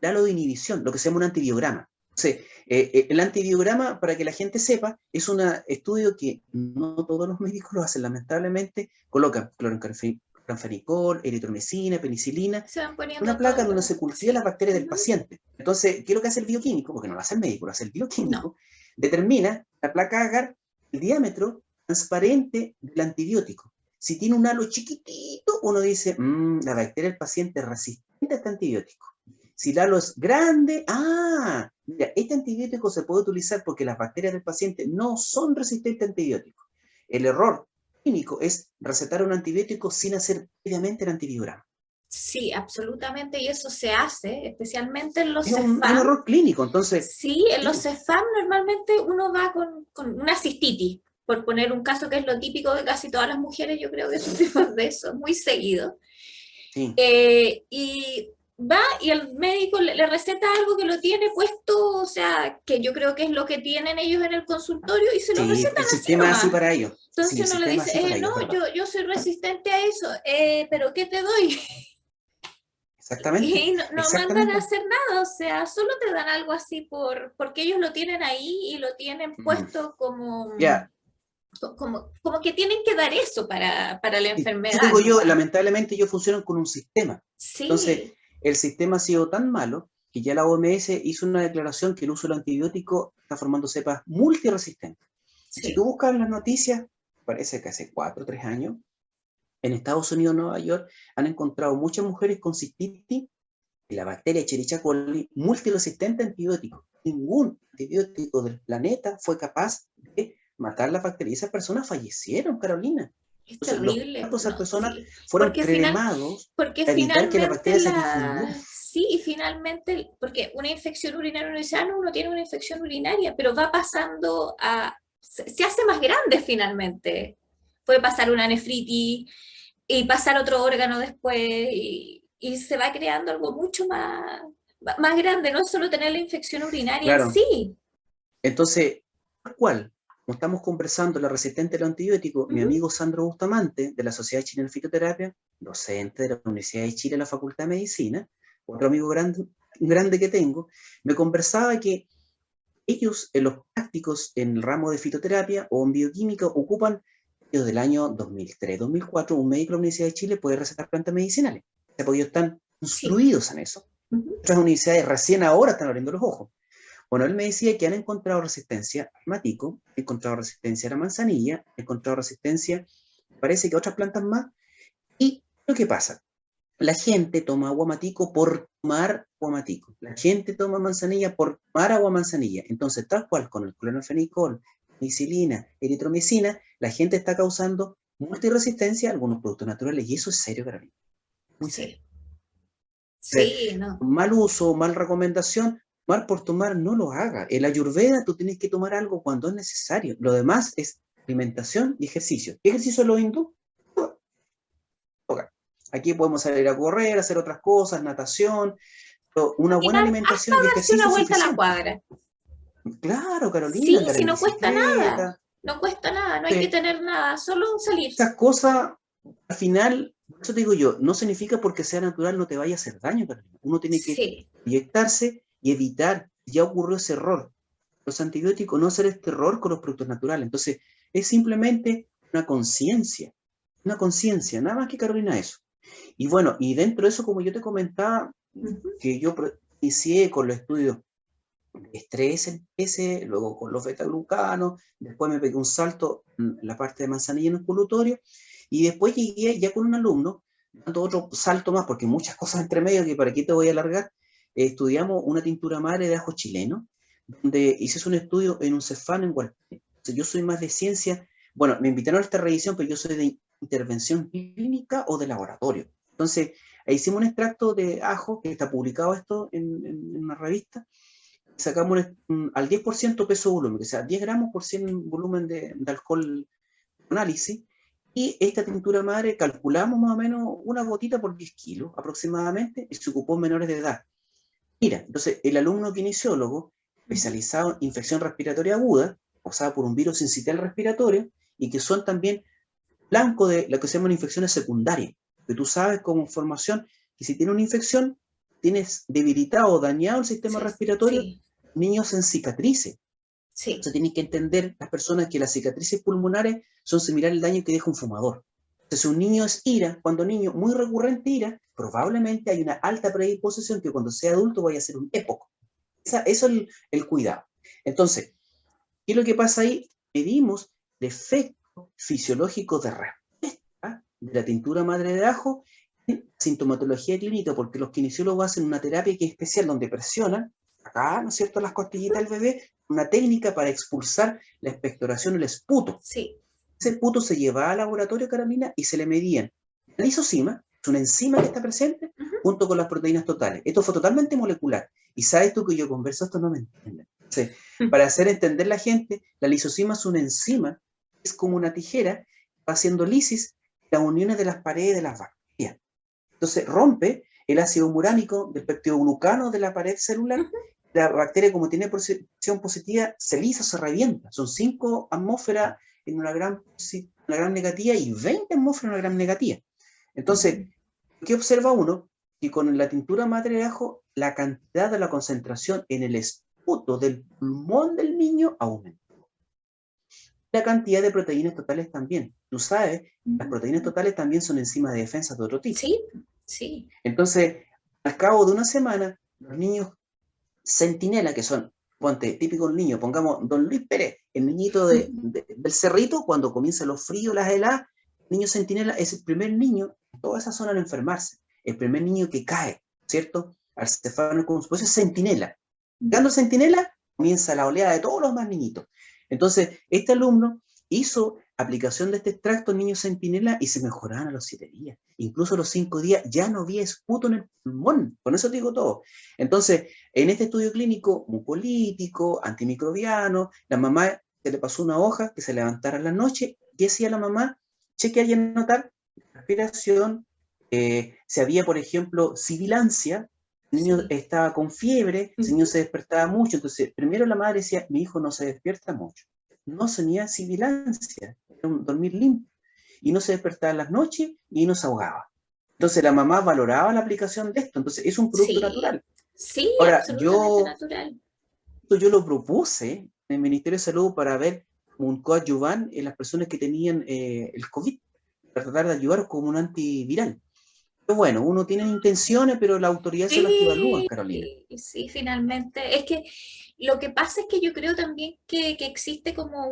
el halo de inhibición, lo que se llama un antibiograma. Entonces, el antibiograma, para que la gente sepa, es un estudio que no todos los médicos lo hacen, lamentablemente. Colocan cloranfenicol, eritromicina, penicilina, Se van una poniendo placa todos donde los... se cultiva Sí. las bacterias del paciente. Entonces, ¿qué es lo que hace el bioquímico? Porque no lo hace el médico, lo hace el No. bioquímico. Determina la placa agar, el diámetro transparente del antibiótico. Si tiene un halo chiquitito, uno dice, la bacteria del paciente es resistente a este antibiótico. Si el halo es grande, mira, este antibiótico se puede utilizar porque las bacterias del paciente no son resistentes a antibióticos. El error clínico es recetar un antibiótico sin hacer previamente el antibiograma. Sí, absolutamente, y eso se hace, especialmente en los Es un CEFAM. error clínico, entonces, Sí, en los sí, CEFAM normalmente uno va con una cistitis, por poner un caso que es lo típico de casi todas las mujeres, yo creo que sufrimos de eso, muy seguido. sí, Y va y el médico le receta algo que lo tiene puesto, o sea, que yo creo que es lo que tienen ellos en el consultorio y se lo sí, recetan el así sistema es así nomás. para ellos. Sí, el Entonces uno le sistema es dice, así para no, ellos, ¿verdad? yo soy resistente a eso, pero ¿qué te doy? Exactamente, Y no mandan a exactamente. hacer nada, o sea, solo te dan algo así porque ellos lo tienen ahí y lo tienen Mm. puesto como, Ya, como que tienen que dar eso para la eso enfermedad digo yo, nomás. lamentablemente ellos funcionan con un sistema. Entonces, Sí, el sistema ha sido tan malo que ya la OMS hizo una declaración que el uso del antibiótico está formando cepas multiresistentes. Si tú sí, buscas las noticias, parece que hace 4 o 3 años, en Estados Unidos, Nueva York, han encontrado muchas mujeres con cistitis y la bacteria Escherichia coli multiresistente a antibióticos. Ningún antibiótico del planeta fue capaz de matar la bacteria. Esas personas fallecieron, Carolina. es Entonces, los terrible, cuerpos de ¿no? esas personas Sí, fueron cremados porque para evitar que la finalmente bacteria se difundiera. sí, y finalmente, porque una infección urinaria, uno dice, no, uno tiene una infección urinaria, pero va pasando se hace más grande finalmente. Puede pasar una nefritis y pasar otro órgano después y se va creando algo mucho más grande, no es solo tener la infección urinaria en Claro. sí. Entonces, tal cual, como estamos conversando, la resistente a los antibióticos, mi Ujú. amigo Sandro Bustamante, de la Sociedad Chilena de Fitoterapia, docente de la Universidad de Chile, en la Facultad de Medicina, otro amigo grande que tengo, me conversaba que ellos, en los prácticos en el ramo de fitoterapia o en bioquímica, ocupan desde el año 2003, 2004, un médico de la Universidad de Chile puede recetar plantas medicinales. Porque ellos están Sí. instruidos en eso. Ujú. Otras universidades recién ahora están abriendo los ojos. Bueno, él me decía que han encontrado resistencia al matico, han encontrado resistencia a la manzanilla, han encontrado resistencia, parece que a otras plantas más. ¿Y lo que pasa? La gente toma agua matico por tomar agua matico. La gente toma manzanilla por tomar agua manzanilla. Entonces, tal cual con el cloranfenicol, penicilina, eritromicina, la gente está causando multiresistencia a algunos productos naturales. Y eso es serio, Carolina. Muy serio. Sí, Entonces, sí, no. mal uso, mal recomendación, tomar por tomar, no lo haga. En la Ayurveda tú tienes que tomar algo cuando es necesario. Lo demás es alimentación y ejercicio. ¿Qué ejercicio es lo hindú? Aquí podemos salir a correr, hacer otras cosas, natación, pero una buena Caminar hasta alimentación y darse una ejercicio es vuelta a la suficiente. cuadra. Claro, Carolina, Sí, andar si en no cuesta nada, bicicleta. no cuesta nada, no hay que Sí, tener nada, solo salir. esas cosas, al final, eso te digo yo, no significa porque sea natural no te vaya a hacer daño, Carolina. Uno tiene que Sí, proyectarse y evitar, ya ocurrió ese error. Los antibióticos, no hacer este error con los productos naturales. Entonces, es simplemente una conciencia, nada más que Carolina eso. Y bueno, y dentro de eso, como yo te comentaba, ujú, que yo inicié con los estudios de estrés ese, luego con los betaglucanos, después me pegué un salto en la parte de manzanilla en el colutorio, y después llegué ya con un alumno, dando otro salto más, porque muchas cosas entre medio que para aquí te voy a alargar. Estudiamos una tintura madre de ajo chileno, donde hice un estudio en un Cefam en Hualpén. Yo soy más de ciencia, bueno, me invitaron a esta revisión, pero yo soy de intervención clínica o de laboratorio. Entonces, hicimos un extracto de ajo, que está publicado esto en una revista, sacamos al 10% peso volumen, o sea, 10 gramos por 100 volumen de alcohol análisis, y esta tintura madre calculamos más o menos una gotita por 10 kilos aproximadamente, y se ocupó en menores de edad. Mira, entonces el alumno kinesiólogo, especializado en infección respiratoria aguda, causada por un virus sincitial respiratorio, y que son también blanco de lo que se llaman infecciones secundarias, que tú sabes como formación que si tiene una infección, tienes debilitado o dañado el sistema respiratorio, sí, niños en cicatrices. sí, Entonces tienen que entender las personas que las cicatrices pulmonares son similares al daño que deja un fumador. Entonces, si un niño es IRA, cuando niño muy recurrente IRA, probablemente hay una alta predisposición que cuando sea adulto vaya a ser un EPOC. Eso es el cuidado. Entonces, ¿qué es lo que pasa ahí? Medimos el efecto fisiológico de respuesta de la tintura madre de ajo en sintomatología clínica, porque los kinesiólogos hacen una terapia que es especial, donde presionan acá, ¿no es cierto?, las costillitas del bebé, una técnica para expulsar la expectoración, el esputo. sí. Ese esputo se lleva al laboratorio, Carolina, y se le medían la lisosima, es una enzima que está presente, Ujú. junto con las proteínas totales. Esto fue totalmente molecular. Y sabes tú que yo converso esto, no me entienden. Entonces, para hacer entender a la gente, la lisosima es una enzima, es como una tijera, va haciendo lisis las uniones de las paredes de las bacterias. Entonces rompe el ácido muránico del peptidoglucano de la pared celular. Ujú. La bacteria, como tiene presión positiva, se lisa, se revienta. Son 5 atmósferas en una gran negativa y 20 atmósferas en una gran negativa. Entonces, ¿qué observa uno? Que con la tintura madre de ajo, la cantidad de la concentración en el esputo del pulmón del niño aumenta. La cantidad de proteínas totales también. Tú sabes, las proteínas totales también son enzimas de defensa de otro tipo. Sí, sí. Entonces, al cabo de una semana, los niños centinela, que son, ponte, típico niño, pongamos Don Luis Pérez, el niñito del cerrito, cuando comienza los fríos, las heladas, el niño centinela es el primer niño en toda esa zona en enfermarse, el primer niño que cae, ¿cierto? Al cefalio, pues es centinela. Llegando centinela, comienza la oleada de todos los más niñitos. Entonces, este alumno hizo aplicación de este extracto en niños centinela y se mejoraban a los 7 días. Incluso a los 5 días ya no había esputo en el pulmón. Con eso te digo todo. Entonces, en este estudio clínico, mucolítico, antimicrobiano, la mamá se le pasó una hoja que se levantara en la noche. ¿Qué hacía la mamá? Chequear y anotar respiración. Si había, por ejemplo, sibilancia, el niño Sí. estaba con fiebre, el niño se despertaba mucho. Entonces, primero la madre decía, mi hijo no se despierta mucho. No tenía sibilancia, era un dormir limpio. Y no se despertaba en las noches y no se ahogaba. Entonces, la mamá valoraba la aplicación de esto. Entonces, es un producto Sí, natural. sí, Ahora, absolutamente natural. yo lo propuse en el Ministerio de Salud para ver un coadyuvante en las personas que tenían el COVID, para tratar de ayudar como un antiviral. Pero bueno, uno tiene intenciones, pero las autoridades son las que evalúan, Sí, Carolina. sí, finalmente. Es que lo que pasa es que yo creo también que existe como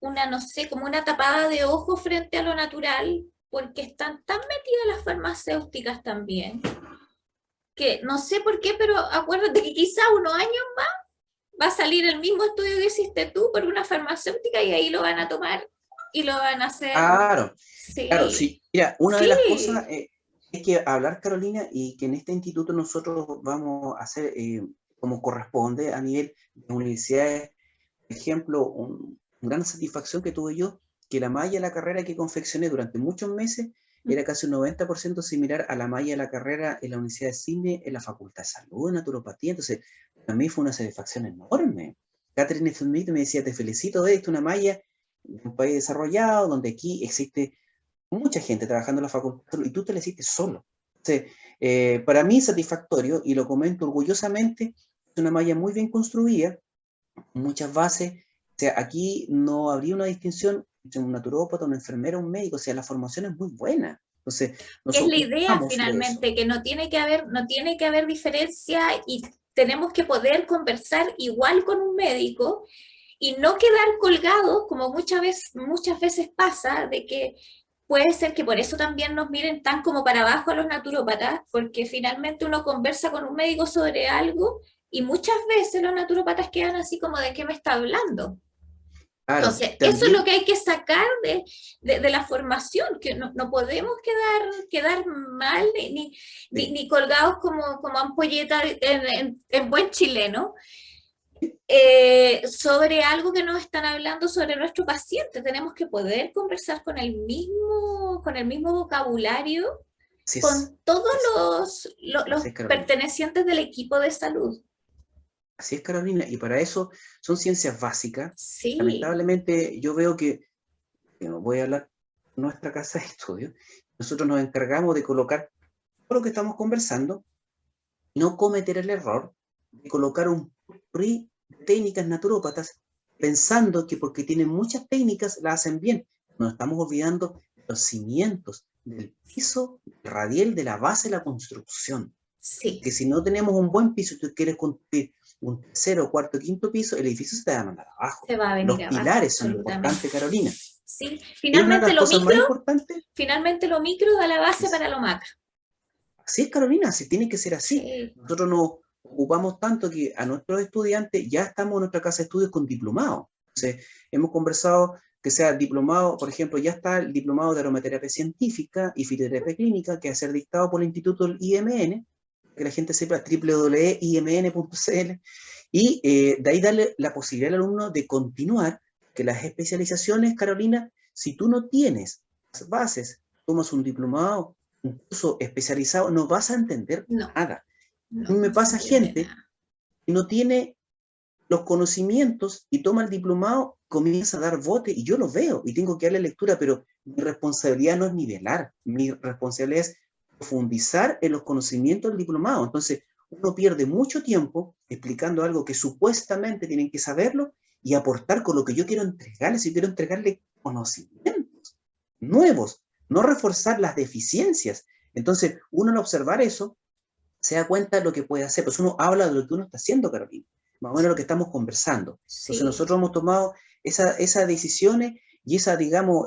una, no sé, como una tapada de ojo frente a lo natural, porque están tan metidas las farmacéuticas también, que no sé por qué, pero acuérdate que quizá unos años más va a salir el mismo estudio que hiciste tú por una farmacéutica y ahí lo van a tomar y lo van a hacer. Claro, claro, Sí, sí. Mira, una de las cosas sí. es que hablar, Carolina, y que en este instituto nosotros vamos a hacer como corresponde a nivel de universidades, por ejemplo, una gran satisfacción que tuve yo, que la malla de la carrera que confeccioné durante muchos meses era casi un 90% similar a la malla de la carrera en la Universidad de Cine, en la Facultad de Salud, de Naturopatía. Entonces, para mí fue una satisfacción enorme. Catherine Smith me decía, te felicito de esto, una malla de un país desarrollado, donde aquí existe mucha gente trabajando en la facultad y tú te la hiciste solo. Entonces, para mí es satisfactorio y lo comento orgullosamente, es una malla muy bien construida, muchas bases. O sea, aquí no habría una distinción entre un naturópata, un enfermero, un médico. O sea, la formación es muy buena. Entonces, Que nos es la idea ocupamos de eso. finalmente, que no tiene que haber diferencia y tenemos que poder conversar igual con un médico y no quedar colgados, como muchas veces pasa, de que puede ser que por eso también nos miren tan como para abajo a los naturópatas, porque finalmente uno conversa con un médico sobre algo y muchas veces los naturópatas quedan así como de qué me está hablando. Claro, Entonces, eso es lo también, que hay que sacar de la formación, que no podemos quedar mal sí, ni colgados como ampolleta en buen chileno sobre algo que nos están hablando sobre nuestro paciente. Tenemos que poder conversar con el mismo vocabulario así es, con todos así es, los así es, Carolina. pertenecientes del equipo de salud. Así es, Carolina, y para eso son ciencias básicas. Sí, Lamentablemente, yo veo que, voy a hablar de nuestra casa de estudio, nosotros nos encargamos de colocar todo lo que estamos conversando, no cometer el error de colocar un PRI de técnicas naturópatas pensando que porque tienen muchas técnicas la hacen bien. Nos estamos olvidando de los cimientos, del piso radial, de la base de la construcción. sí, Que si no tenemos un buen piso, tú quieres construir un tercero, cuarto, quinto piso, el edificio se te va a mandar abajo. se va a Los venir abajo pilares son absolutamente. importantes, Carolina. Sí, Y una de las cosas más importantes, finalmente lo micro da la base es, para lo macro. así es, Carolina, si tiene que ser así. Sí, Nosotros nos ocupamos tanto que a nuestros estudiantes ya estamos en nuestra casa de estudios con diplomados. Entonces, hemos conversado que sea diplomado, por ejemplo, ya está el diplomado de aromaterapia científica y fitoterapia clínica, que va a ser dictado por el Instituto del IMN, que la gente sepa, www.imn.cl, y de ahí darle la posibilidad al alumno de continuar, que las especializaciones, Carolina, si tú no tienes las bases, tomas un diplomado, un curso especializado, no vas a entender no, nada. A mí no me se pasa entiende gente nada. que no tiene los conocimientos y toma el diplomado, comienza a dar bote y yo lo veo y tengo que darle lectura, pero mi responsabilidad no es nivelar, mi responsabilidad es profundizar en los conocimientos del diplomado. Entonces, uno pierde mucho tiempo explicando algo que supuestamente tienen que saberlo y aportar con lo que yo quiero entregarles. Yo quiero entregarle conocimientos nuevos, no reforzar las deficiencias. Entonces, uno al observar eso, se da cuenta de lo que puede hacer. Pues uno habla de lo que uno está haciendo, Carolina, más o menos lo que estamos conversando. Entonces Sí, nosotros hemos tomado esas decisiones y esa, digamos,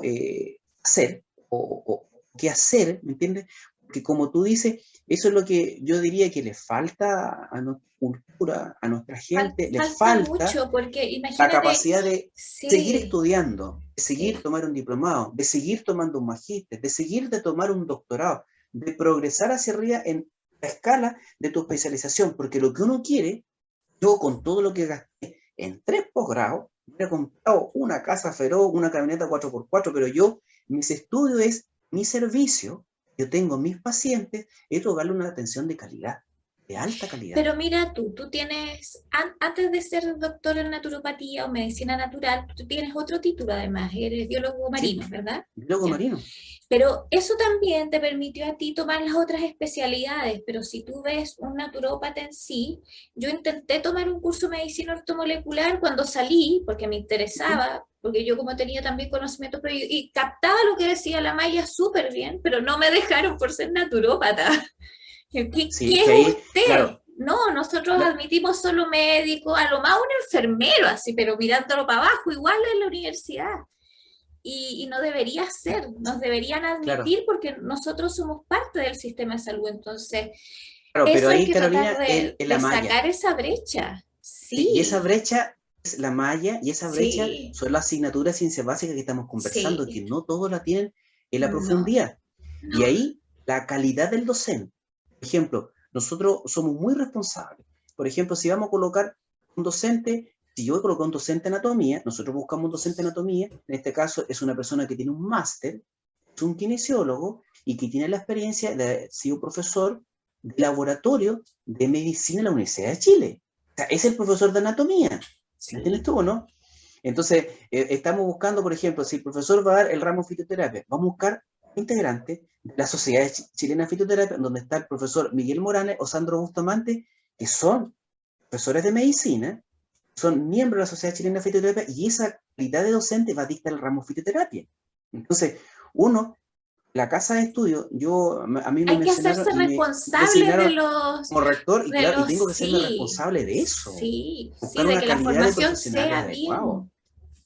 hacer o qué hacer, ¿me entiendes? Porque como tú dices, eso es lo que yo diría que le falta a nuestra cultura, a nuestra gente, le falta falta mucho porque la imagínate, capacidad de seguir sí, estudiando, de seguir sí, tomar un diplomado, de seguir tomando un magíster, de seguir de tomar un doctorado, de progresar hacia arriba en la escala de tu especialización, porque lo que uno quiere, yo con todo lo que gasté en 3 posgrados, me he comprado una casa feroz, una camioneta 4x4, pero yo, mis estudios es mi servicio, yo tengo mis pacientes, es darle una atención de calidad, de alta calidad. pero mira tú tienes, antes de ser doctor en naturopatía o medicina natural, tú tienes otro título además, eres biólogo ¿Sí? marino, ¿verdad? Biólogo Ya. marino. Pero eso también te permitió a ti tomar las otras especialidades, pero si tú ves un naturópata en sí, yo intenté tomar un curso de medicina ortomolecular cuando salí, porque me ¿Sí? interesaba, porque yo como tenía también conocimiento y captaba lo que decía la Maya súper bien, pero no me dejaron por ser naturópata. Sí, ¿Qué que es ahí, usted? claro, No, nosotros la- admitimos solo médicos, a lo más un enfermero, así, pero mirándolo para abajo, igual en la universidad. Y no debería ser, nos deberían claro, admitir porque nosotros somos parte del sistema de salud. Entonces, claro, pero eso hay ahí, que tratar Carolina, es la de malla. sacar esa brecha. Sí, y esa Sí, brecha es la malla, y esa brecha sí, son las asignaturas de ciencia básica que estamos conversando, que sí, no todos la tienen en la no, profundidad. Y no, ahí, la calidad del docente. Por ejemplo, nosotros somos muy responsables. Por ejemplo, si vamos a colocar un docente, si yo coloco un docente de anatomía, nosotros buscamos un docente de anatomía, en este caso es una persona que tiene un máster, es un kinesiólogo y que tiene la experiencia de haber sido profesor de laboratorio de medicina en la Universidad de Chile. O sea, es el profesor de anatomía. ¿Me entiendes sí, tú o no? Entonces, estamos buscando, por ejemplo, si el profesor va a dar el ramo de fitoterapia, vamos a buscar integrante de la Sociedad Chilena de Fitoterapia, donde está el profesor Miguel Morales o Sandro Bustamante, que son profesores de medicina, son miembros de la Sociedad Chilena de Fitoterapia, y esa calidad de docente va a dictar el ramo de fitoterapia. Entonces, uno la casa de estudio, a mí me Hay que mencionaron hacerse y me responsable designaron como rector, y de claro, y los, tengo que hacerme sí, responsable de eso, sí, sí, buscar de una que la calidad de formación profesionales sea adecuado. bien,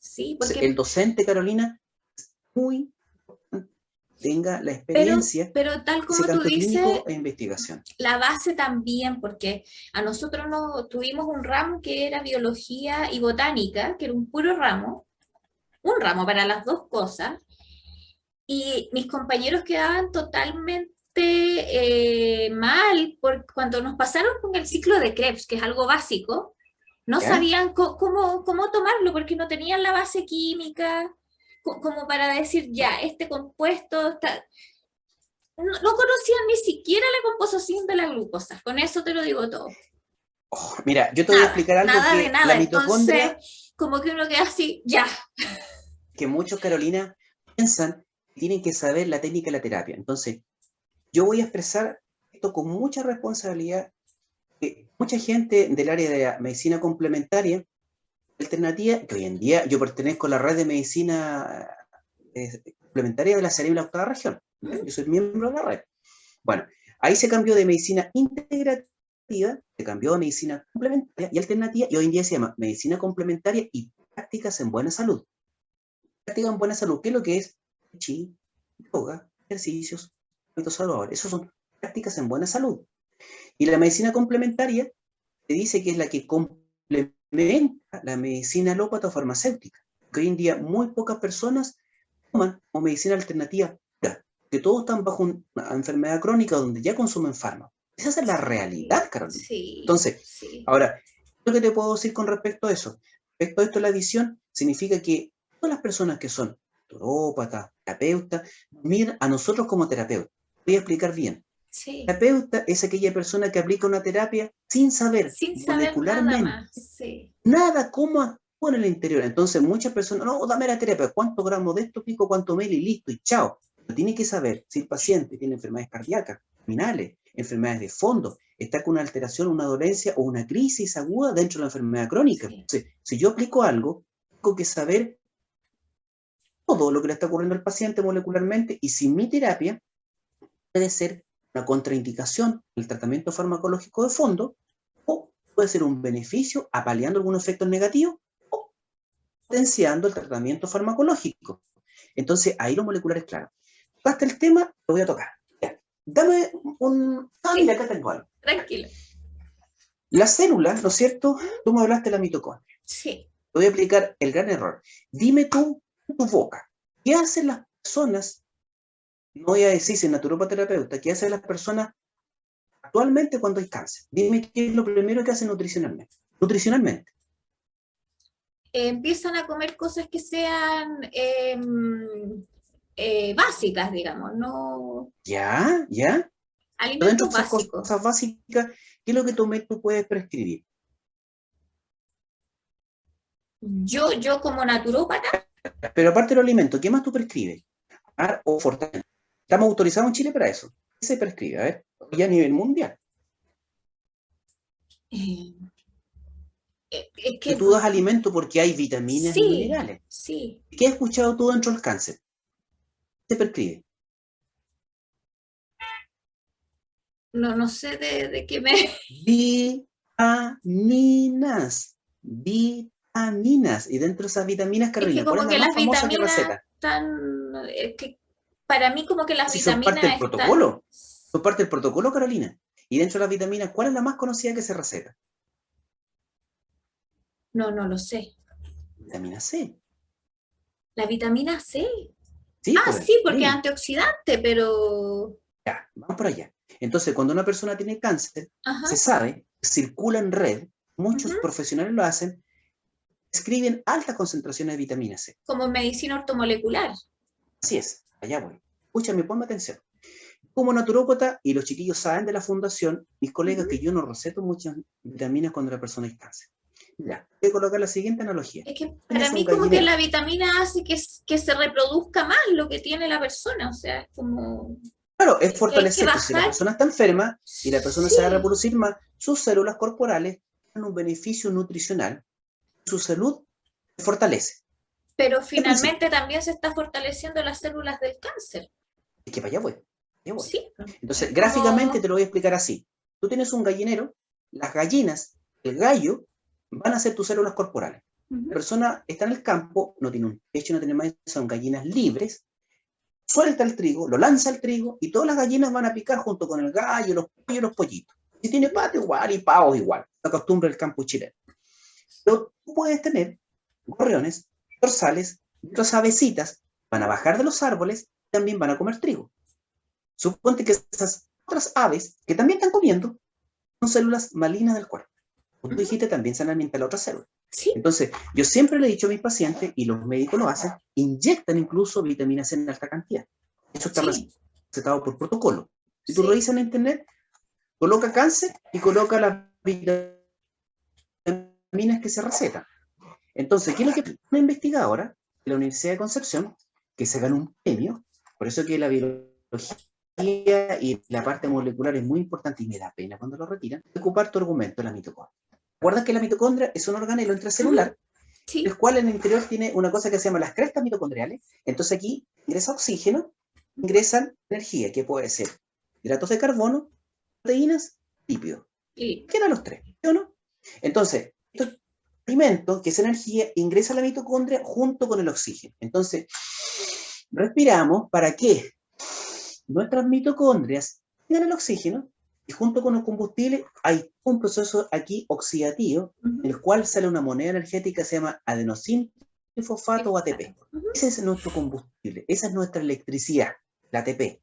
sí, Entonces, el porque, docente, Carolina, muy tenga la experiencia, pero tal ese como tú canto dices, clínico e investigación. la base también, porque a nosotros no tuvimos un ramo que era biología y botánica, que era un ramo para las dos cosas, y mis compañeros quedaban totalmente mal cuando nos pasaron con el ciclo de Krebs, que es algo básico, no ¿Ya? sabían cómo tomarlo porque no tenían la base química como para decir, ya, este compuesto está... No conocían ni siquiera la composición de la glucosa, con eso te lo digo todo. Oh, mira, yo te voy a Nada, explicar algo nada de que la nada. mitocondria, Entonces, como que uno queda así, ya. que muchos, Carolina, piensan que tienen que saber la técnica de la terapia. Entonces, yo voy a expresar esto con mucha responsabilidad, que mucha gente del área de la medicina complementaria, alternativa, que hoy en día yo pertenezco a la red de medicina complementaria de la Cerebral Octava Región. ¿Ya? Yo soy miembro de la red. Bueno, ahí se cambió de medicina integrativa, se cambió de medicina complementaria y alternativa, y hoy en día se llama medicina complementaria y prácticas en buena salud. Prácticas en buena salud, ¿qué es lo que es? Chi, yoga, ejercicios, hábitos saludadores. Esos son prácticas en buena salud. Y la medicina complementaria se dice que es la que complementa la medicina alópata o farmacéutica, que hoy en día muy pocas personas toman como medicina alternativa pura, que todos están bajo una enfermedad crónica donde ya consumen fármacos. Esa es la Sí, realidad, Carolina. sí, Entonces, sí. ahora, lo que te puedo decir con respecto a eso, respecto a esto, la visión significa que todas las personas que son naturópatas, terapeutas, miran a nosotros como terapeutas. Voy a explicar bien. Sí, Terapeuta es aquella persona que aplica una terapia sin saber sin saber nada molecularmente más. Sí, nada cómo actúa en el interior. Entonces, muchas personas, no, dame la terapia, ¿cuántos gramos de esto pico, cuánto mil y listo, y chao? Pero tiene que saber si el paciente tiene enfermedades cardíacas, terminales, enfermedades de fondo, está con una alteración, una dolencia o una crisis aguda dentro de la enfermedad crónica. sí, Entonces, si yo aplico algo, tengo que saber todo lo que le está ocurriendo al paciente molecularmente y si mi terapia puede ser una contraindicación del tratamiento farmacológico de fondo o puede ser un beneficio apaleando algunos efectos negativos o potenciando el tratamiento farmacológico. Entonces, ahí lo molecular es claro. Basta el tema, lo voy a tocar. Ya. Dame un... Ah, mira, sí, acá tengo algo. tranquilo. Las células, ¿no es cierto? Tú me hablaste de la mitocondria. Sí. Te voy a explicar el gran error. Dime tú, tu boca, ¿qué hacen las personas? No voy a decir si naturopaterapeuta, ¿qué hacen las personas actualmente cuando hay cáncer? Dime qué es lo primero que hacen nutricionalmente. Nutricionalmente. Empiezan a comer cosas que sean básicas, digamos, no ¿Ya? ¿Ya? Pero dentro alimentos de esas básicos. cosas básicas, ¿qué es lo que tú puedes prescribir? Yo como naturópata, Pero aparte de los alimentos, ¿qué más tú prescribes? O fortaleza. Estamos autorizados en Chile para eso. ¿Qué se prescribe? A ver, ya a nivel mundial. eh, es Que que tú das alimento porque hay vitaminas y sí, minerales. sí, ¿Qué has escuchado tú dentro del cáncer? ¿Qué se prescribe? no sé de qué me... Vitaminas. Vitaminas. Y dentro de esas vitaminas, Es que Carolina, ¿cuál como es la que más las famosa que vitaminas receta? están... Es que para mí como que las Si son parte del vitaminas están... protocolo. Son parte del protocolo, Carolina. Y dentro de las vitaminas, ¿cuál es la más conocida que se receta? No lo sé. Vitamina C. La vitamina C. Sí, Ah, pues, sí, porque es dime. antioxidante, pero... Ya, vamos por allá. Entonces, cuando una persona tiene cáncer, Ajá, se sabe, circula en red, muchos ujú, profesionales lo hacen, escriben altas concentraciones de vitamina C. como medicina ortomolecular. Así es, allá voy. Escúchame, ponme atención. Como naturópata, y los chiquillos saben de la fundación, mis colegas, Ujú. que yo no receto muchas vitaminas cuando la persona es cáncer. Mira, voy a colocar la siguiente analogía. Es que para Tienes un mí como que gallinero. la vitamina hace que se reproduzca más lo que tiene la persona, o sea, es como Claro, es que hay que fortalecer. Entonces, si la bajar. persona está enferma y la persona se va a Sí, reproducir más, sus células corporales tienen un beneficio nutricional, su salud se fortalece. pero ¿Qué principio? finalmente también se está fortaleciendo las células del cáncer. Es que para allá voy. Para allá voy. Sí. Entonces, Es gráficamente como... te lo voy a explicar así. Tú tienes un gallinero, las gallinas, el gallo, van a ser tus células corporales. La persona está en el campo, no tiene un techo, no tiene más, son gallinas libres, suelta el trigo, lo lanza al trigo y todas las gallinas van a picar junto con el gallo, los pollos y los pollitos. Si tiene pato igual y pavos igual, la costumbre del campo chileno. Pero tú puedes tener gorriones, zorzales, otras avecitas, van a bajar de los árboles y también van a comer trigo. Suponte que esas otras aves que también están comiendo son células malignas del cuerpo. Como tú dijiste, también se alimenta la otra célula. Sí. Entonces, yo siempre le he dicho a mis pacientes, y los médicos lo hacen, inyectan incluso vitamina C en alta cantidad. Eso está recetado por protocolo. Si tú revisas en internet, coloca cáncer y coloca las vitaminas que se recetan. Entonces, ¿qué es lo que una investigadora de la Universidad de Concepción, que se ganó un premio? Por eso que la biología y la parte molecular es muy importante y me da pena cuando lo retiran, ocupar tu argumento, la mitocondria. ¿Recuerdas que la mitocondria es un organelo intracelular, el cual en el interior tiene una cosa que se llama las crestas mitocondriales? Entonces aquí ingresa oxígeno, ingresan energía, que puede ser hidratos de carbono, proteínas, lípidos. ¿Qué eran los tres? ¿Sí o no? Entonces, estos alimentos, que es energía, ingresa a la mitocondria junto con el oxígeno. Entonces, respiramos para que nuestras mitocondrias tengan el oxígeno y junto con los combustibles hay un proceso aquí oxidativo en el cual sale una moneda energética que se llama adenosín trifosfato o ATP. Ese es nuestro combustible, esa es nuestra electricidad, la ATP.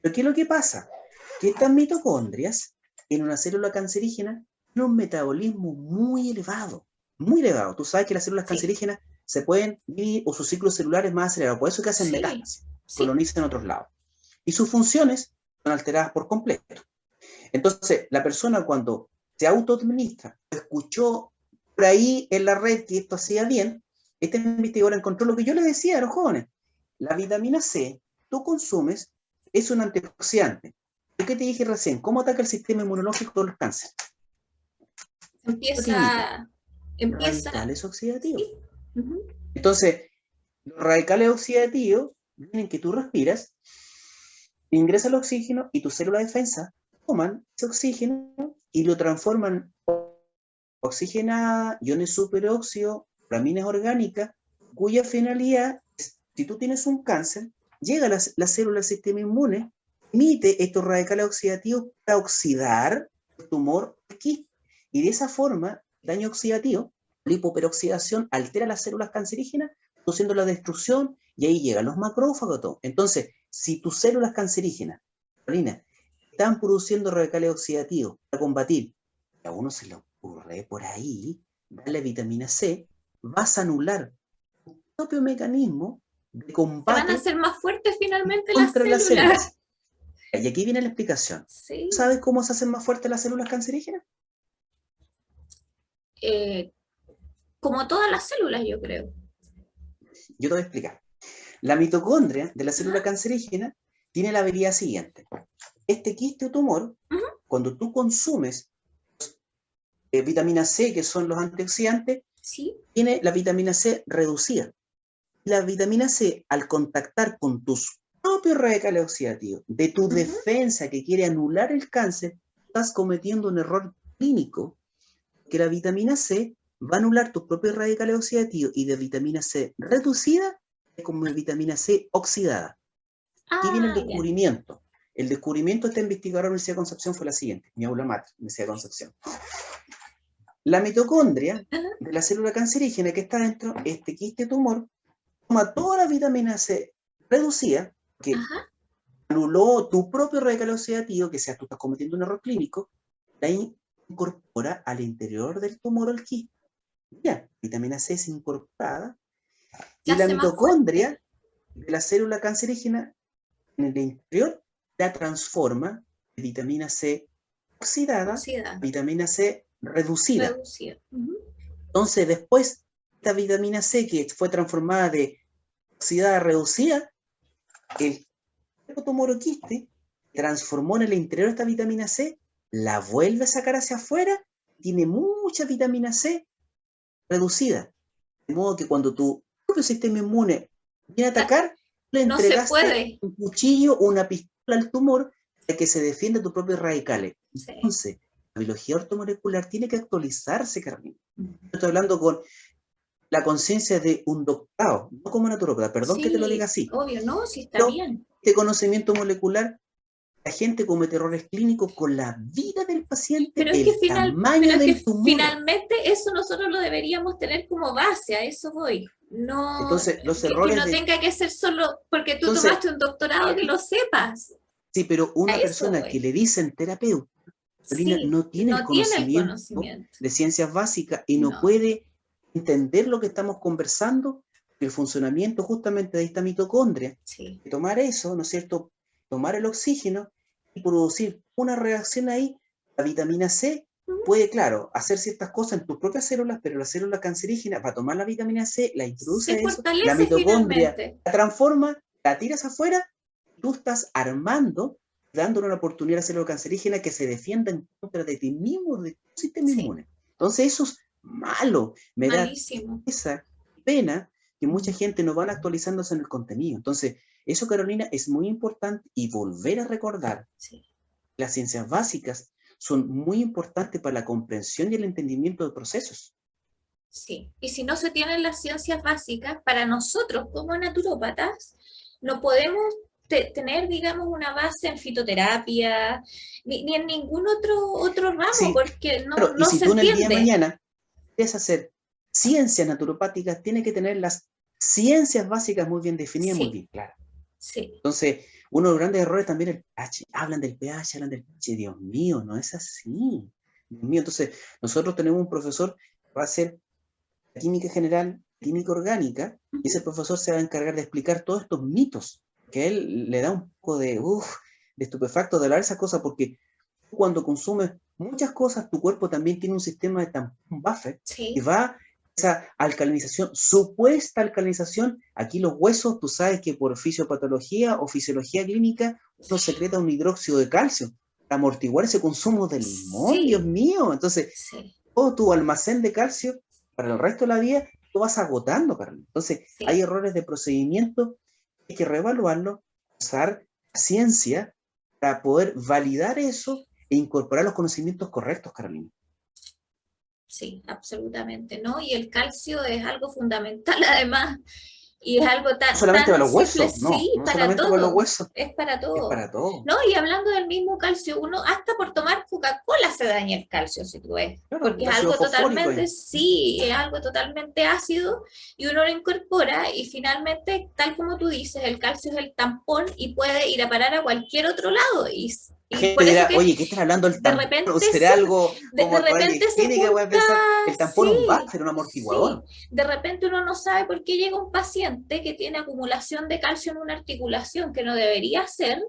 Pero ¿qué es lo que pasa? Que estas mitocondrias en una célula cancerígena tienen un metabolismo muy elevado, muy elevado. Tú sabes que las células cancerígenas se pueden dividir o sus ciclos celulares más acelerados, por eso es que hacen metástasis, colonizan en otros lados. Y sus funciones son alteradas por completo. Entonces, la persona cuando se autoadministra, escuchó por ahí en la red que esto hacía bien, este investigador encontró lo que yo les decía a los jóvenes. La vitamina C, tú consumes, es un antioxidante. ¿Qué te dije recién? ¿Cómo ataca el sistema inmunológico de los cánceres? Empieza... Radicales oxidativos. Entonces, los radicales oxidativos vienen que tú respiras, ingresa el oxígeno y tu célula de defensa toman ese oxígeno y lo transforman en oxigenada, iones superóxido, raminas orgánicas, cuya finalidad es, si tú tienes un cáncer, llega la célula del sistema inmune, emite estos radicales oxidativos para oxidar el tumor aquí. Y de esa forma, el daño oxidativo, la hipoperoxidación, altera las células cancerígenas, produciendo la destrucción, y ahí llegan los macrófagos. Todo. Entonces, si tus células cancerígenas, Carolina, están produciendo radicales oxidativos para combatir, y a uno se le ocurre por ahí darle vitamina C, vas a anular tu propio mecanismo de combate. Van a ser más fuertes finalmente contra las células. Y aquí viene la explicación. Sí. ¿Sabes cómo se hacen más fuertes las células cancerígenas? Como todas las células, yo creo. Yo te voy a explicar. La mitocondria de la célula cancerígena tiene la habilidad siguiente. Este quiste o tumor, cuando tú consumes vitamina C, que son los antioxidantes, tiene la vitamina C reducida. La vitamina C, al contactar con tus propios radicales oxidativos, de tu defensa que quiere anular el cáncer, estás cometiendo un error clínico, que la vitamina C va a anular tus propios radicales oxidativos y de vitamina C reducida es como vitamina C oxidada. Aquí viene el descubrimiento. El descubrimiento de esta investigadora de la Universidad de Concepción fue la siguiente, mi aula mater, Universidad de Concepción. La mitocondria de la célula cancerígena que está dentro, este quiste tumor, toma toda la vitamina C reducida, que anuló tu propio radical oxidativo, que sea tú estás cometiendo un error clínico, la incorpora al interior del tumor o el quiste. Mira, vitamina C es incorporada y la mitocondria de la célula cancerígena en el interior la transforma de vitamina C oxidada a vitamina C reducida. Entonces, después, esta vitamina C que fue transformada de oxidada a reducida, el tumor o quiste transformó en el interior de esta vitamina C, la vuelve a sacar hacia afuera, tiene mucha vitamina C reducida. De modo que cuando tu propio sistema inmune viene a atacar, le No se entregaste puede. un cuchillo o una pistola al tumor para que se defienda tus propios radicales. Sí. Entonces, la biología ortomolecular tiene que actualizarse, Carolina. Mm. Estoy hablando con la conciencia de un doctorado, no como naturópata, perdón que te lo diga Sí, así, obvio, no, sí está pero bien. este conocimiento molecular, la gente comete errores clínicos con la vida del paciente, el Pero tamaño es que del tumor. finalmente eso nosotros lo deberíamos tener como base, a eso voy. No, Entonces, los que errores no de... tenga que ser solo porque tú Entonces, tomaste un doctorado que lo sepas. sí, pero A una eso persona que voy. le dicen terapeuta, Carolina, Sí, no tiene el no tiene el conocimiento conocimiento. de ciencias básicas y no No, puede entender lo que estamos conversando, el funcionamiento justamente de esta mitocondria. sí. Y tomar eso, ¿no es cierto? Tomar el oxígeno y producir una reacción ahí, la vitamina C Ujú. puede, claro, hacer ciertas cosas en tus propias células, pero la célula cancerígena va a tomar la vitamina C, la introduce Se a eso, la fortalece mitocondria finalmente. la transforma, la tiras afuera, tú estás armando, dándole una oportunidad a la célula cancerígena que se defienda en contra de ti mismo, de tu sistema Sí, inmune. Entonces eso es malo, me da malísimo. esa pena que mucha Mm. gente no van actualizándose en el contenido. Entonces, eso, Carolina, es muy importante y volver a recordar Sí. las ciencias básicas son muy importantes para la comprensión y el entendimiento de procesos. Sí, y si no se tienen las ciencias básicas, para nosotros como naturópatas, no podemos tener, digamos, una base en fitoterapia, ni en ningún otro ramo, Sí, porque claro, y no si se tú en el día de entiende. mañana quieres hacer ciencias naturopáticas, tiene que tener las ciencias básicas muy bien definidas, muy Sí, bien claras. sí, Entonces, uno de los grandes errores también es el pH. Hablan del pH, hablan del pH. Dios mío, no es así. Dios mío, entonces, nosotros tenemos un profesor que va a hacer química general, química orgánica, y ese profesor se va a encargar de explicar todos estos mitos, que a él le da un poco de estupefacto de hablar esas cosas, porque cuando consumes muchas cosas, tu cuerpo también tiene un sistema de tampón buffer que sí, va esa alcalinización, supuesta alcalinización, aquí los huesos, tú sabes que por fisiopatología o fisiología clínica, uno secreta un hidróxido de calcio para amortiguar ese consumo de limón, Dios sí, mío. Entonces, sí, todo tu almacén de calcio para el resto de la vida, lo vas agotando, Carlos. Entonces, hay sí, errores de procedimiento, hay que reevaluarlo, usar ciencia para poder validar eso e incorporar los conocimientos correctos, Carolina. sí, absolutamente, ¿no? Y el calcio es algo fundamental además, y es algo No tan, solamente para tan los simple, huesos, no, sí, no para solamente para los todo, huesos, es para es todo. para todo. No, y hablando del mismo calcio, uno hasta por tomar Coca-Cola se daña el calcio, si tú ves, Claro, porque el es ácido algo fosfórico totalmente, ahí. sí, es algo totalmente ácido y uno lo incorpora y finalmente, tal como tú dices, el calcio es el tampón y puede ir a parar a cualquier otro lado La y gente por eso dirá, que oye, ¿qué estás hablando del de tampón? ¿O repente será se, algo de como para alguien repente se higiénica? Voy a junta, pensar, el tampón es un sí, buffer, un sí, amortiguador. de repente uno no sabe por qué llega un paciente que tiene acumulación de calcio en una articulación que no debería ser,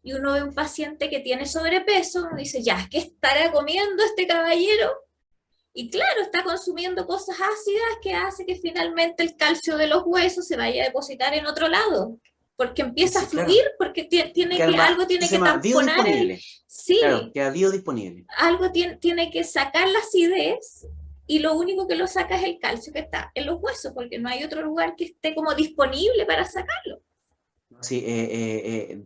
y uno ve un paciente que tiene sobrepeso, uno dice, ya, ¿qué estará comiendo este caballero? Y claro, está consumiendo cosas ácidas que hace que finalmente el calcio de los huesos se vaya a depositar en otro lado, porque empieza a Sí, fluir, claro. porque Que algo se tiene que llama tamponar el, biodisponible. Claro, sí, queda biodisponible. algo tiene que sacar la acidez y lo único que lo saca es el calcio que está en los huesos, porque no hay otro lugar que esté como disponible para sacarlo. Sí,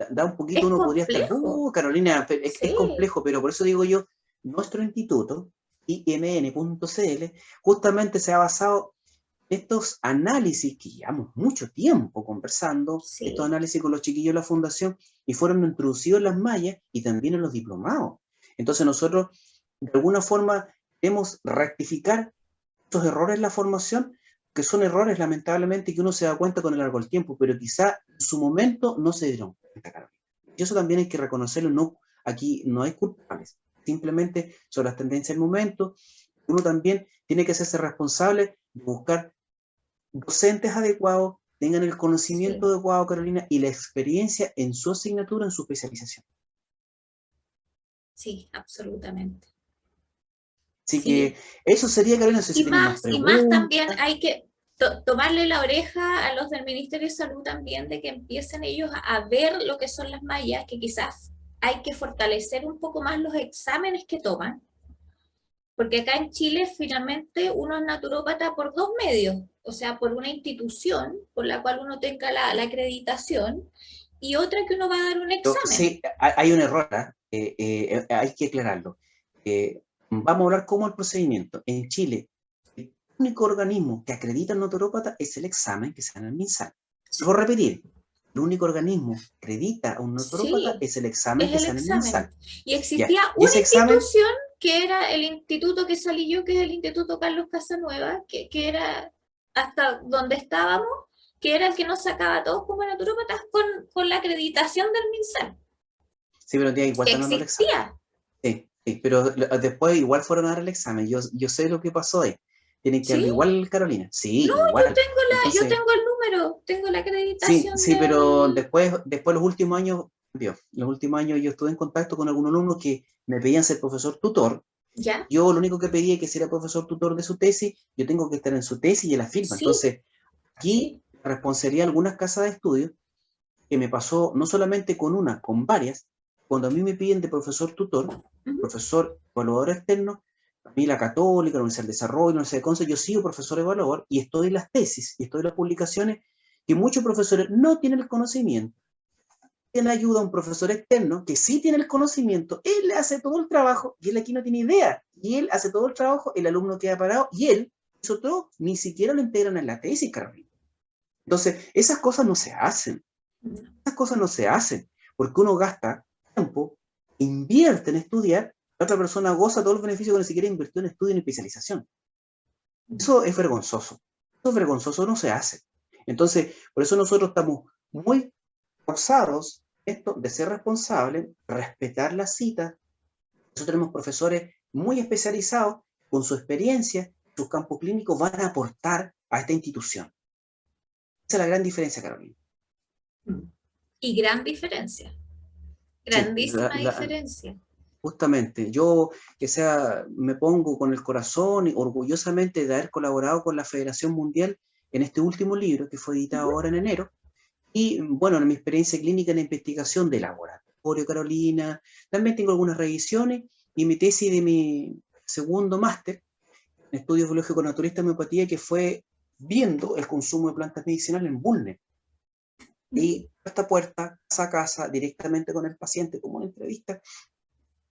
da un poquito, Es uno podría estar, complejo, Carolina, es sí, complejo, pero por eso digo yo, nuestro instituto, imn.cl, justamente se ha basado en estos análisis que llevamos mucho tiempo conversando, estos sí, análisis con los chiquillos de la fundación, y fueron introducidos en las mallas y también en los diplomados. Entonces nosotros, de alguna forma, queremos rectificar estos errores en la formación, que son errores lamentablemente que uno se da cuenta con el largo del tiempo, pero quizá en su momento no se dieron cuenta, Carolina. Y eso también hay que reconocerlo, no, aquí no hay culpables, simplemente son las tendencias del momento. Uno también tiene que hacerse responsable de buscar docentes adecuados, tengan el conocimiento sí, adecuado, Carolina, y la experiencia en su asignatura, en su especialización. sí, absolutamente. Así que Sí, eso sería, Carolina, no sé si tienes más y más también preguntas. hay que tomarle la oreja a los del Ministerio de Salud también de que empiecen ellos a ver lo que son las mallas, que quizás hay que fortalecer un poco más los exámenes que toman, Porque acá en Chile finalmente uno es naturópata por dos medios, o sea, por una institución por la cual uno tenga la acreditación y otra que uno va a dar un examen. Sí, hay un error, ¿ah? Hay que aclararlo. Vamos a hablar cómo el procedimiento. En Chile, el único organismo que acredita al naturópata es el examen que se da en el MinSal. Vuelvo a repetir, el único organismo que acredita a un naturópata Sí, es el examen es que el se da en el examen. MinSal. Y Ya, existía y una ese examen, institución que era el instituto que salí yo, que es el Instituto Carlos Casanueva, que era hasta donde estábamos, que era el que nos sacaba a todos como naturópatas con la acreditación del MinSal, sí, pero tía, igual que están dando el examen. existía. Sí, sí, pero después igual fueron a dar el examen. Yo sé lo que pasó ahí. Tienen que darlo ¿Sí? igual, Carolina. Sí, No, igual. yo Entonces, tengo el número, tengo la sí, acreditación sí, pero del... después los últimos años, los últimos años yo estuve en contacto con algunos alumnos que me pedían ser profesor tutor. ¿Ya? Yo lo único que pedía es que si era profesor tutor de su tesis, yo tengo que estar en su tesis y en la firma. Sí, Entonces, aquí sí. la responsabilidad de algunas casas de estudio, que me pasó no solamente con una, con varias, cuando a mí me piden de profesor tutor, Ujú. profesor evaluador externo, a mí la Católica, la Universidad del Desarrollo, la Universidad de Conce, yo sigo profesor evaluador y estoy en las tesis y estoy en las publicaciones que muchos profesores no tienen el conocimiento, tienen ayuda a un profesor externo que sí tiene el conocimiento, él le hace todo el trabajo y él aquí no tiene idea, y él hace todo el trabajo, el alumno queda parado y él, eso todo, ni siquiera lo integran en la tesis, Carolina. Entonces, esas cosas no se hacen. Esas cosas no se hacen, porque uno gasta tiempo, invierte en estudiar, la otra persona goza todos los beneficios que ni siquiera invirtió en estudio y en especialización. Eso es vergonzoso. Eso es vergonzoso, no se hace. Entonces, por eso nosotros estamos muy forzados esto de ser responsables, respetar las citas. Nosotros tenemos profesores muy especializados, con su experiencia, sus campos clínicos van a aportar a esta institución. Esa es la gran diferencia, Carolina. Y gran diferencia, Sí, grandísima diferencia. justamente, yo que sea, me pongo con el corazón y orgullosamente de haber colaborado con la Federación Mundial en este último libro que fue editado Ujú. ahora en enero. Y bueno, en mi experiencia clínica en la investigación de laboratorio, Carolina, también tengo algunas revisiones y mi tesis de mi segundo máster en estudios biológicos naturalistas de homeopatía que fue viendo el consumo de plantas medicinales en Bulnes. Y puerta a puerta, casa a casa, directamente con el paciente, como una entrevista,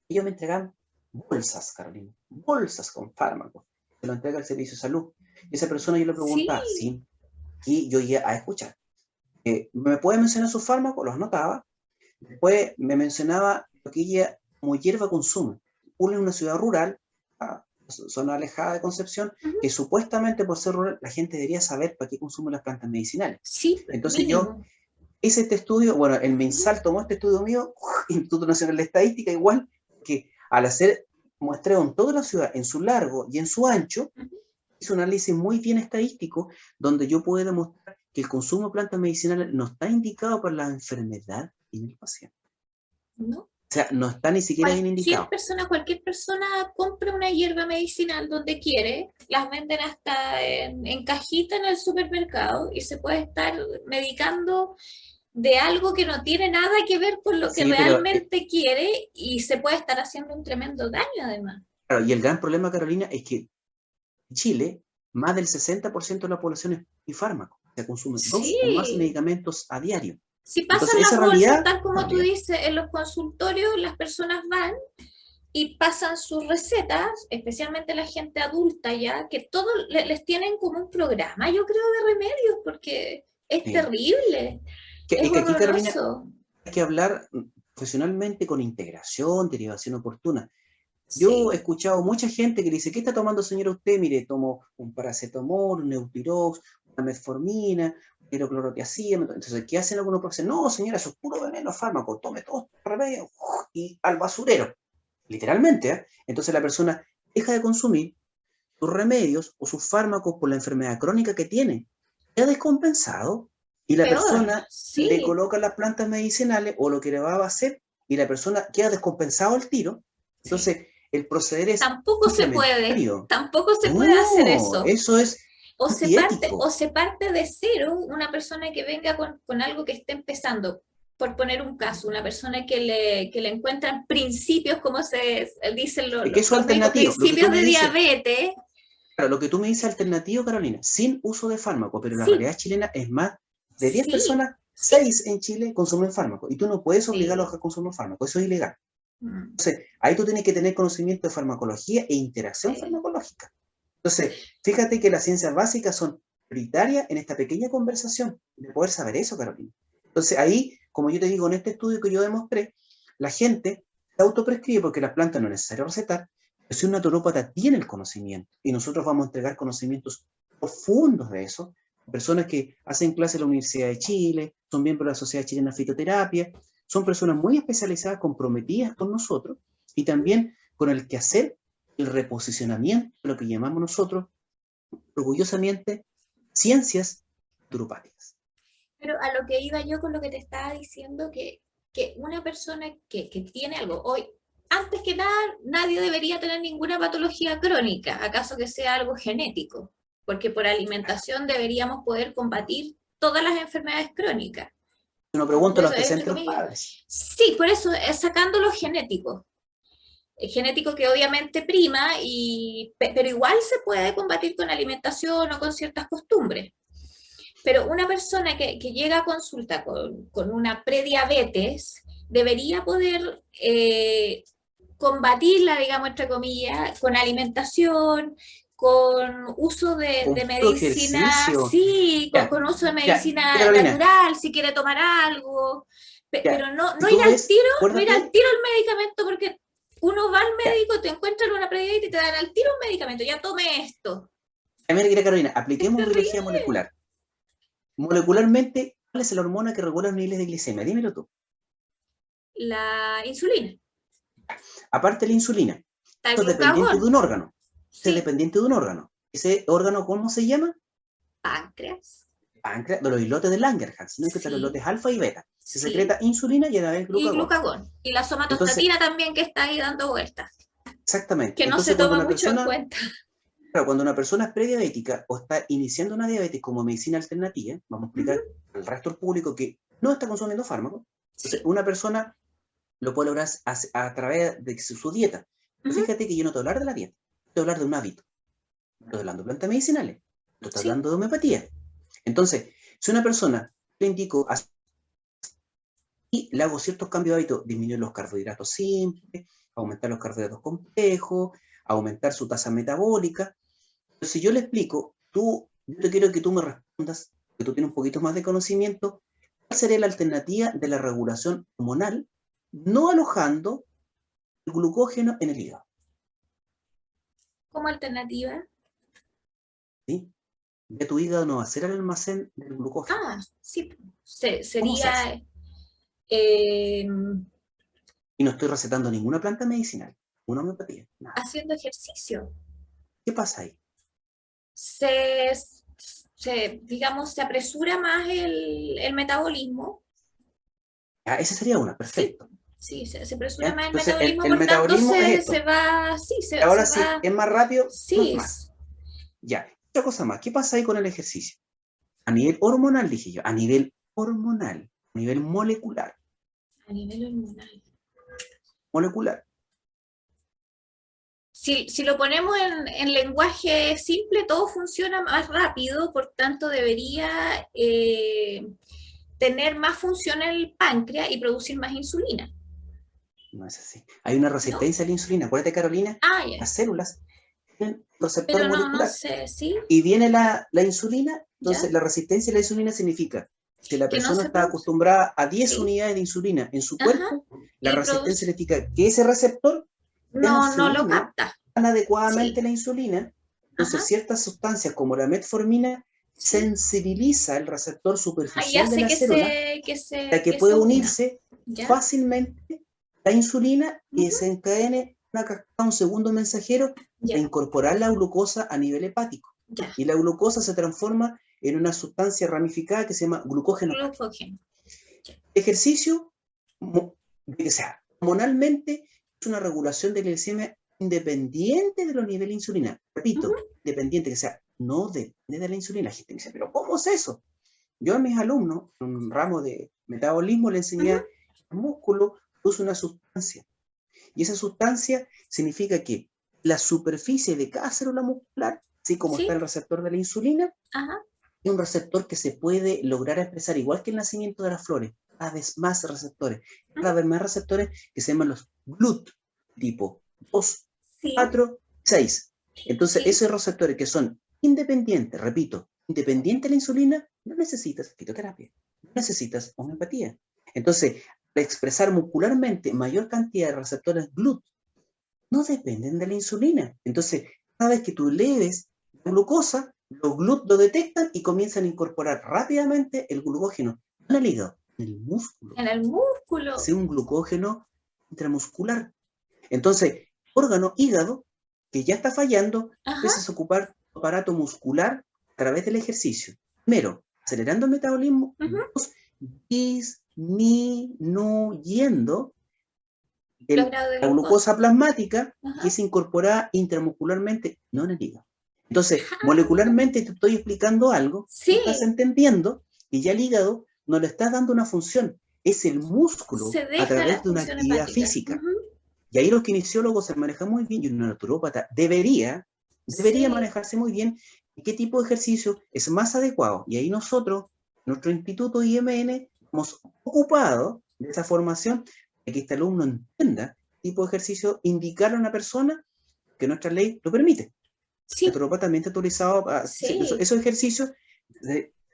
ellos me entregan bolsas, Carolina, bolsas con fármacos. Se lo entrega el servicio de salud. Y esa persona yo le Sí, preguntaba, sí, y yo iba a escuchar. ¿Me puede mencionar sus fármacos? Los anotaba. Después me mencionaba lo que ella como hierba consume. Una en una ciudad rural, zona alejada de Concepción, ujú. que supuestamente por ser rural la gente debería saber para qué consumen las plantas medicinales. Sí, Entonces yo mínimo. hice este estudio, bueno, el Ujú. MinSal tomó este estudio mío, Instituto Nacional de Estadística, igual que al hacer muestreo en toda la ciudad, en su largo y en su ancho, Ujú. hizo un análisis muy bien estadístico donde yo puedo demostrar que el consumo de plantas medicinales no está indicado por la enfermedad en el paciente. ¿No? O sea, no está ni siquiera bien indicado. Cualquier persona compra una hierba medicinal donde quiere, las venden hasta en cajita en el supermercado y se puede estar medicando de algo que no tiene nada que ver con lo que Sí, pero realmente quiere y se puede estar haciendo un tremendo daño además. claro, y el gran problema, Carolina, es que en Chile más del 60% de la población es polifármaco. Se consume dos o más Sí, medicamentos a diario. si pasan Entonces, las esa bolsas, realidad tal es una como tú realidad. dices, en los consultorios, las personas van y pasan sus recetas, especialmente la gente adulta ya, que todos les tienen como un programa, yo creo, de remedios, porque es Sí. terrible, es Es que aquí, Carolina, horroroso. hay que hablar profesionalmente con integración, derivación oportuna. Yo he Sí, escuchado mucha gente que le dice, ¿qué está tomando, señora, usted? Mire, tomo un paracetamol, un Eutirox, una metformina, hidroclorotiazida. Entonces, ¿qué hacen algunos profesores? No, señora, eso es puro veneno, fármaco, tome todo este remedio y al basurero. Literalmente, ¿eh? Entonces la persona deja de consumir sus remedios o sus fármacos por la enfermedad crónica que tiene. Ya descompensado y la peor, persona le sí. coloca las plantas medicinales o lo que le va a hacer y la persona queda descompensado al tiro. Sí. Entonces, el proceder es complementario. Tampoco se puede hacer No, eso. eso es O antiético. se parte de cero una persona que venga con algo que esté empezando. por poner un caso, una persona que le encuentran principios, como se dicen Es que eso es los médicos, alternativo. Lo que tú principios me de dices, diabetes. claro, lo que tú me dices alternativo, Carolina, sin uso de fármaco, pero la Sí, realidad chilena es más de 10 sí, personas, sí, 6 en Chile consumen fármaco. Y tú no puedes obligarlos sí. a consumir fármaco, eso es ilegal. Mm, Entonces, ahí tú tienes que tener conocimiento de farmacología e interacción sí. farmacológica. Entonces, fíjate que las ciencias básicas son prioritarias en esta pequeña conversación, de poder saber eso, Carolina. Entonces, ahí, como yo te digo, en este estudio que yo demostré, la gente se autoprescribe porque las plantas no es necesario recetar, pero si un naturópata tiene el conocimiento y nosotros vamos a entregar conocimientos profundos de eso, personas que hacen clases en la Universidad de Chile, son miembros de la Sociedad Chilena de Fitoterapia, son personas muy especializadas, comprometidas con nosotros y también con el quehacer, el reposicionamiento, lo que llamamos nosotros, orgullosamente, ciencias naturopáticas. Pero a lo que iba yo con lo que te estaba diciendo, que una persona que tiene algo, hoy, antes que nada, nadie debería tener ninguna patología crónica, acaso que sea algo genético, porque por alimentación deberíamos poder combatir todas las enfermedades crónicas. Uno pregunta a los Eso, entre antecedentes de los comillas. padres. Sí, por eso, sacando los genéticos. Genético que obviamente prima, pero igual se puede combatir con alimentación o con ciertas costumbres. Pero una persona que llega a consulta con una prediabetes debería poder combatirla, digamos, entre comillas, con alimentación, con uso Con de puro medicina, ejercicio. sí, Ya, con uso de ya, medicina Carolina, natural, si quiere tomar algo, ya. pero Si tú ves, no ir al acuérdate, tiro al medicamento, porque uno va al ya. médico, te encuentran una prediabetes y te dan al tiro un medicamento, ya tome esto. A ver, Carolina, Es apliquemos biología terrible. molecular. Molecularmente, ¿cuál es la hormona que regula los niveles de glicemia? Dímelo tú. La insulina, Aparte de la insulina, está el esto es dependiente de glucagón, un órgano. Este es sí, dependiente de un órgano. ¿Ese órgano cómo se llama? páncreas, Páncreas, de los islotes de Langerhans, ¿no? Que están los sí, islotes alfa y beta. Se sí, secreta insulina y a la vez y glucagón. glucagón. Y la Entonces, somatostatina también que está ahí dando vueltas, exactamente. que no se Entonces, cuando toma una mucho en persona, cuenta. claro, cuando una persona es prediabética o está iniciando una diabetes como medicina alternativa, vamos a Uh -huh. explicar al resto del público que no está consumiendo fármacos. Entonces, Sí. una persona lo puede lograr a través de su dieta. Uh Pero -huh. fíjate que yo no te voy a hablar de la dieta, te voy a hablar de un hábito. Estoy hablando de plantas medicinales, estoy Sí. hablando de homeopatía. Entonces, si una persona le indico y le hago ciertos cambios de hábito, disminuir los carbohidratos simples, aumentar los carbohidratos complejos, aumentar su tasa metabólica. Pero si yo le explico, yo te quiero que tú me respondas, que tú tienes un poquito más de conocimiento, ¿cuál sería la alternativa de la regulación hormonal no alojando el glucógeno en el hígado? Como alternativa. ¿Sí? De tu hígado no va a ser el almacén del glucógeno. Ah, sí. ¿Cómo se hace? Sería eh, Y no estoy recetando ninguna planta medicinal, una homeopatía, nada. haciendo ejercicio. ¿Qué pasa ahí? Se, digamos, se apresura más el metabolismo. Ah, esa sería una, Sí, perfecto. sí, se apresura ¿Ya? más el Entonces, metabolismo, el por tanto metabolismo es se esto. va, sí, Ahora se sí, va, es más rápido, no es sí, más. Ya, otra cosa más. ¿Qué pasa ahí con el ejercicio? A nivel hormonal, dije yo, a nivel hormonal, a nivel molecular. a nivel hormonal. Molecular. Si lo ponemos en lenguaje simple, todo funciona más rápido, por tanto debería tener más función el páncreas y producir más insulina, No es así. Hay una ¿no? resistencia a la insulina. Acuérdate, Carolina, Ah, ya. las células tienen un receptor Pero no molecular. sé, ¿sí? Y viene la insulina, ¿Ya? entonces la resistencia a la insulina significa si la Que no persona se está produce. acostumbrada a 10 Sí. unidades de insulina en su Ajá. cuerpo, la Y resistencia produce. significa que ese receptor ya no No lo fluye capta. tan adecuadamente Sí. la insulina, entonces Ajá. ciertas sustancias como la metformina Sí. sensibiliza el receptor Ahí superficial de hace la célula para que que se pueda una. unirse ¿Ya? fácilmente la insulina y Ujú. desencadene un segundo mensajero a Ya. incorporar la glucosa a nivel hepático. Ya. Y la glucosa se transforma en una sustancia ramificada que se llama glucógeno hepático. Glucógeno. Ya. Ejercicio, o sea, hormonalmente es una regulación de la glicemia independiente de los niveles de insulina. Ujú. Repito, independiente, que sea, no depende de la insulina. La gente dice, pero ¿cómo es eso? Yo a mis alumnos, en un ramo de metabolismo, le enseñé Ujú. el músculo produce una sustancia. Y esa sustancia significa que la superficie de cada célula muscular, así como está el Sí, receptor de la insulina, ajá, es un receptor que se puede lograr expresar, igual que el nacimiento de las flores, cada vez más receptores, ujú, cada vez más receptores que se llaman los GLUT, tipo 2, sí, 4, 6. Entonces, sí, esos receptores que son independientes, repito, independiente de la insulina, no necesitas fitoterapia, no necesitas homeopatía. Entonces, para expresar muscularmente mayor cantidad de receptores GLUT, no dependen de la insulina. Entonces, cada vez que tú leves la glucosa, los GLUT lo detectan y comienzan a incorporar rápidamente el glucógeno, no en el hígado, en el músculo. en el músculo. Hace un glucógeno intramuscular. Entonces, órgano hígado, que ya está fallando, Ajá, empiezas a ocupar tu aparato muscular a través del ejercicio. Primero, acelerando el metabolismo. ujú, Dos, disminuyendo los grados de la glucosa. glucosa plasmática que Ajá. es incorporada intramuscularmente, no en el hígado. Entonces, molecularmente te estoy explicando algo, tú estás Sí, entendiendo que ya el hígado no le estás dando una función, es el músculo se a deja través la de una función actividad hepática. física. Ujú. Y ahí los kinesiólogos se manejan muy bien y un naturópata debería Sí, manejarse muy bien qué tipo de ejercicio es más adecuado. Y ahí nosotros, nuestro instituto IMN, hemos ocupado de esa formación de que este alumno entienda qué tipo de ejercicio indicar a una persona que nuestra ley lo permite. El sí, naturópata también está autorizado a sí, esos ejercicios.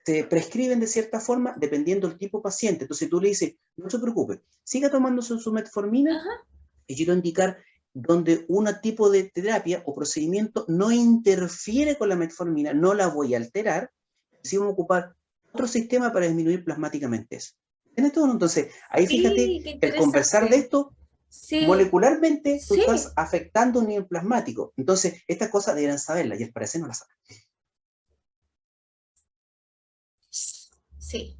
Se prescriben de cierta forma dependiendo del tipo de paciente. Entonces tú le dices, no se preocupe, siga tomando su metformina ajá, y quiero indicar donde un tipo de terapia o procedimiento no interfiere con la metformina, no la voy a alterar, si vamos a ocupar otro sistema para disminuir plasmáticamente eso. ¿Tienes todo? Entonces, ahí fíjate sí, qué que al conversar de interesante. esto, Sí, molecularmente tú estás sí, afectando un nivel plasmático. Entonces, estas cosas deberían saberlas y al parecer no las saben. sí,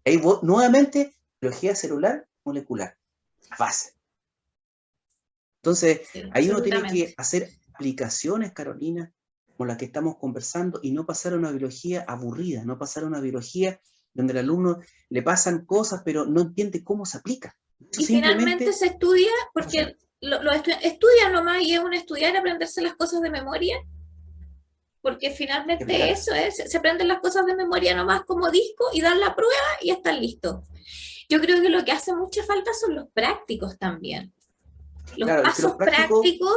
Ahí nuevamente, biología celular molecular, la base. Entonces, sí, ahí uno tiene absolutamente. que hacer aplicaciones, Carolina, como la que estamos conversando, y no pasar a una biología aburrida, no pasar a una biología donde al alumno le pasan cosas, pero no entiende cómo se aplica. Eso Y finalmente simplemente se estudia no funciona. porque los estudian nomás y es un estudiar aprenderse las cosas de memoria, porque Es finalmente verdad. eso es, se aprenden las cosas de memoria nomás como disco y dan la prueba y ya están listos. Yo creo que lo que hace mucha falta son los prácticos también. Los Claro, es que los pasos prácticos prácticos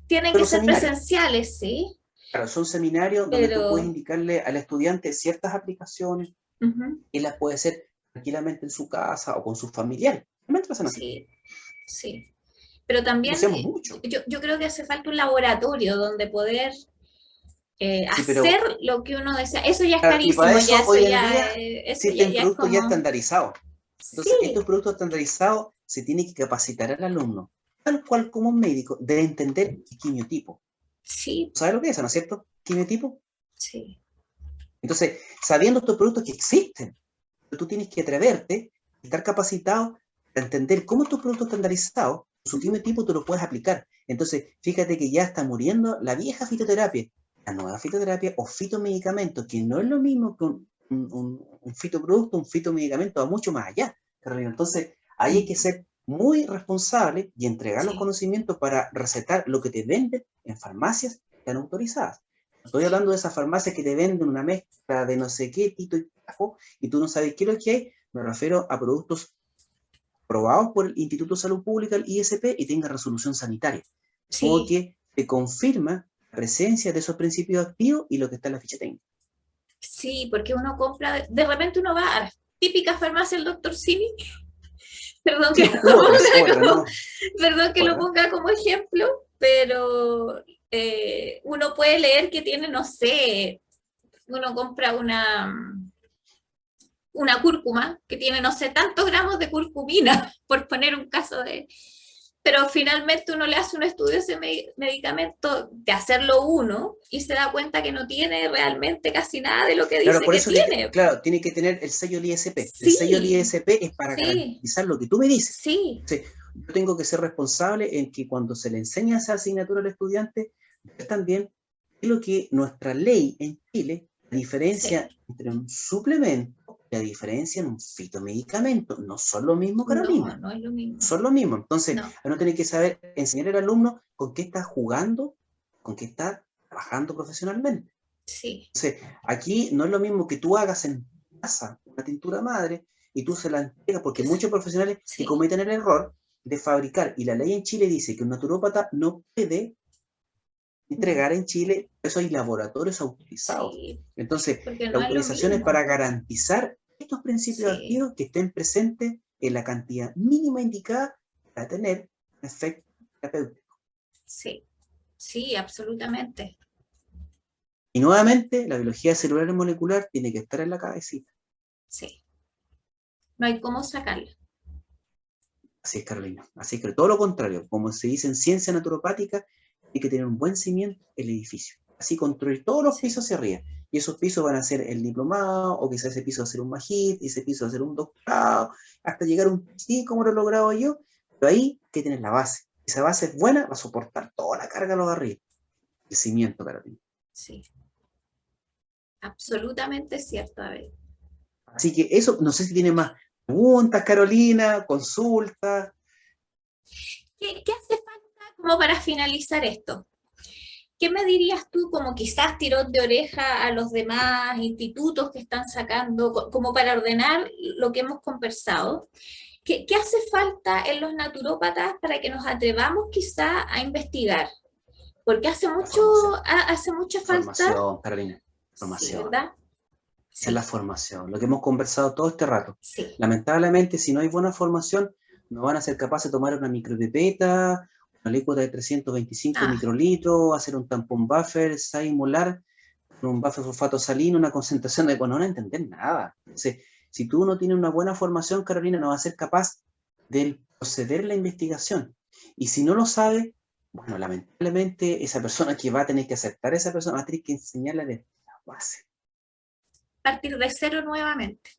tienen son que los ser seminarios. presenciales, ¿sí? Claro, son seminarios donde tú puedes Pero indicarle al estudiante ciertas aplicaciones ujú, y las puede hacer tranquilamente en su casa o con sus familiares. Realmente lo hacen así. sí, sí. Pero Lo también hacemos mucho. yo creo que hace falta un laboratorio donde poder Sí, hacer pero lo que uno desea. Eso ya es claro, y para carísimo, ya eso eso hoy en ya, día eso ya, existen ya es productos ya como, estandarizados. Entonces, estos sí, productos estandarizados se tiene que capacitar al alumno, tal cual como un médico, de entender el quimiotipo. sí, ¿Sabes lo que es, no es cierto? Quimiotipo. sí, Entonces, sabiendo estos productos que existen, tú tienes que atreverte, estar capacitado para entender cómo estos productos estandarizados, su ujú, quimiotipo, tú lo puedes aplicar. Entonces, fíjate que ya está muriendo la vieja fitoterapia, la nueva fitoterapia o fitomedicamento, que no es lo mismo que un fitoproducto, un fitomedicamento, va mucho más allá, Carolina. Entonces, ahí hay que ser muy responsable y entregar los sí, conocimientos para recetar lo que te venden en farmacias que están autorizadas. Estoy sí, hablando de esas farmacias que te venden una mezcla de no sé qué, tito y tajo, y tú no sabes qué es lo que hay. Me refiero a productos aprobados por el Instituto de Salud Pública, el ISP, y tenga resolución sanitaria. De modo sí, que te confirma la presencia de esos principios activos y lo que está en la ficha técnica. sí, porque uno compra, de repente uno va a la típica farmacia del doctor Simi, perdón que Sí, lo u otras, ponga como, ¿no? perdón que lo Otras. ponga como ejemplo, pero uno puede leer que tiene, no sé, uno compra una cúrcuma que tiene no sé tantos gramos de curcumina, por poner un caso de... Pero finalmente uno le hace un estudio a ese medicamento de hacerlo uno y se da cuenta que no tiene realmente casi nada de lo que Claro, dice por que eso que, tiene. claro, tiene que tener el sello del ISP. El sello del Sí, ISP es para sí, garantizar lo que tú me dices. sí, Entonces, yo tengo que ser responsable en que cuando se le enseña esa asignatura al estudiante, ver también qué es lo que nuestra ley en Chile, la diferencia sí, entre un suplemento la diferencia en un fitomedicamento. No son lo mismo, Carolina. No, no es lo mismo. No son lo mismo. Entonces, No. uno tiene que saber enseñar al alumno con qué está jugando, con qué está trabajando profesionalmente. Sí. Entonces, aquí no es lo mismo que tú hagas en casa una tintura madre y tú se la entregas, porque muchos profesionales que cometen el error de fabricar, y la ley en Chile dice que un naturópata no puede entregar en Chile, eso hay laboratorios autorizados. Sí, Entonces, porque la no es lo autorización es mismo. para garantizar estos principios activos que estén presentes en la cantidad mínima indicada para tener un efecto terapéutico. Sí, sí, absolutamente. Y nuevamente, la biología celular y molecular tiene que estar en la cabecita. Sí. No hay cómo sacarla. Así es, Carolina. Así que todo lo contrario, como se dice en ciencia naturopática, hay que tener un buen cimiento el edificio. Así construir todos los pisos hacia arriba. Y esos pisos van a ser el diplomado, o quizás ese piso va a ser un magíster, y ese piso va a ser un doctorado, hasta llegar a un sí, como lo he logrado yo. Pero ahí hay que tener la base. Esa base es buena, va a soportar toda la carga de los de arriba. El cimiento, Carolina. Sí. Absolutamente cierto, a ver. Así que eso, no sé si tiene más preguntas, Carolina, consultas. ¿Qué hace falta como para finalizar esto? ¿Qué me dirías tú como quizás tirón de oreja a los demás institutos que están sacando, como para ordenar lo que hemos conversado? ¿Qué hace falta en los naturópatas para que nos atrevamos quizá a investigar? Porque hace mucha falta. Formación, Carolina. Sí, Formación. ¿verdad? Sí. Es la formación, lo que hemos conversado todo este rato. Sí. Lamentablemente, si no hay buena formación, no van a ser capaces de tomar una micropipeta, una líquida de 325 microlitros, hacer un tampón buffer, 6 molar, un buffer sulfato salino, una concentración de... Bueno, no van a entender nada. Entonces, si tú no tienes una buena formación, Carolina, no vas a ser capaz de proceder a la investigación. Y si no lo sabe, bueno, lamentablemente, esa persona que va a tener que aceptar, esa persona va a tener que enseñarle desde la base. Partir de cero nuevamente.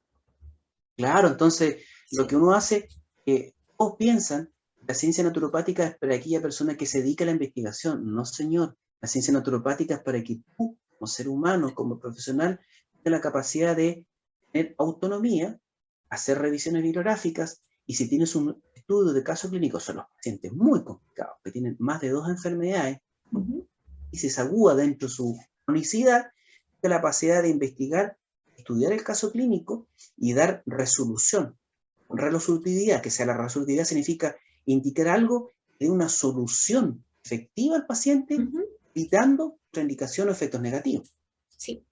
Claro, entonces lo que uno hace, todos piensan, la ciencia naturopática es para aquella persona que se dedica a la investigación. No, señor, la ciencia naturopática es para que tú, como ser humano, como profesional, tengas la capacidad de tener autonomía, hacer revisiones bibliográficas, y si tienes un estudio de caso clínico, son los pacientes muy complicados, que tienen más de 2 enfermedades, y se aguda dentro de su cronicidad, la capacidad de investigar, estudiar el caso clínico y dar resolución. Resolutividad, que sea la resolutividad significa indicar algo de una solución efectiva al paciente, evitando contraindicación o efectos negativos. Sí,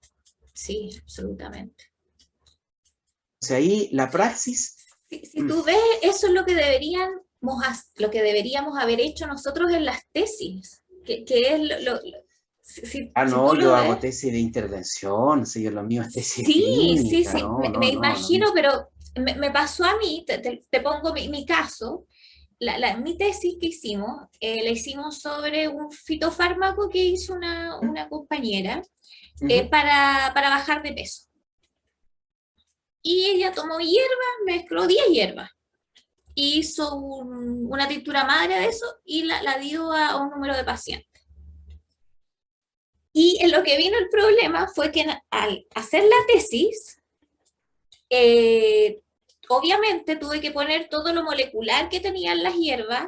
sí, absolutamente. O sea, ahí la praxis... Si tú ves, eso es lo que deberíamos haber hecho nosotros en las tesis, que es yo hago tesis de intervención, lo mío es tesis clínica. Sí, me imagino, pero me pasó a mí, te pongo mi caso, mi tesis que hicimos, la hicimos sobre un fitofármaco que hizo una compañera para bajar de peso. Y ella tomó hierba, mezcló 10 hierbas, hizo una tintura madre de eso y la dio a un número de pacientes. Y en lo que vino el problema fue que al hacer la tesis, obviamente tuve que poner todo lo molecular que tenían las hierbas,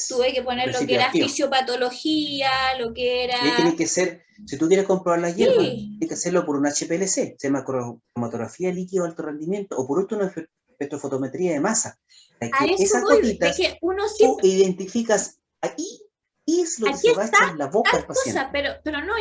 tuve que poner lo que era fisiopatología, lo que era... Y tiene que ser, si tú quieres comprobar las hierbas, tienes que hacerlo por un HPLC, se llama cromatografía líquido de alto rendimiento, o por último una espectrofotometría de masa. A eso esas voy, gotitas, de que uno siempre... tú identificas aquí es lo que se va a echar en la boca al paciente. Pero no,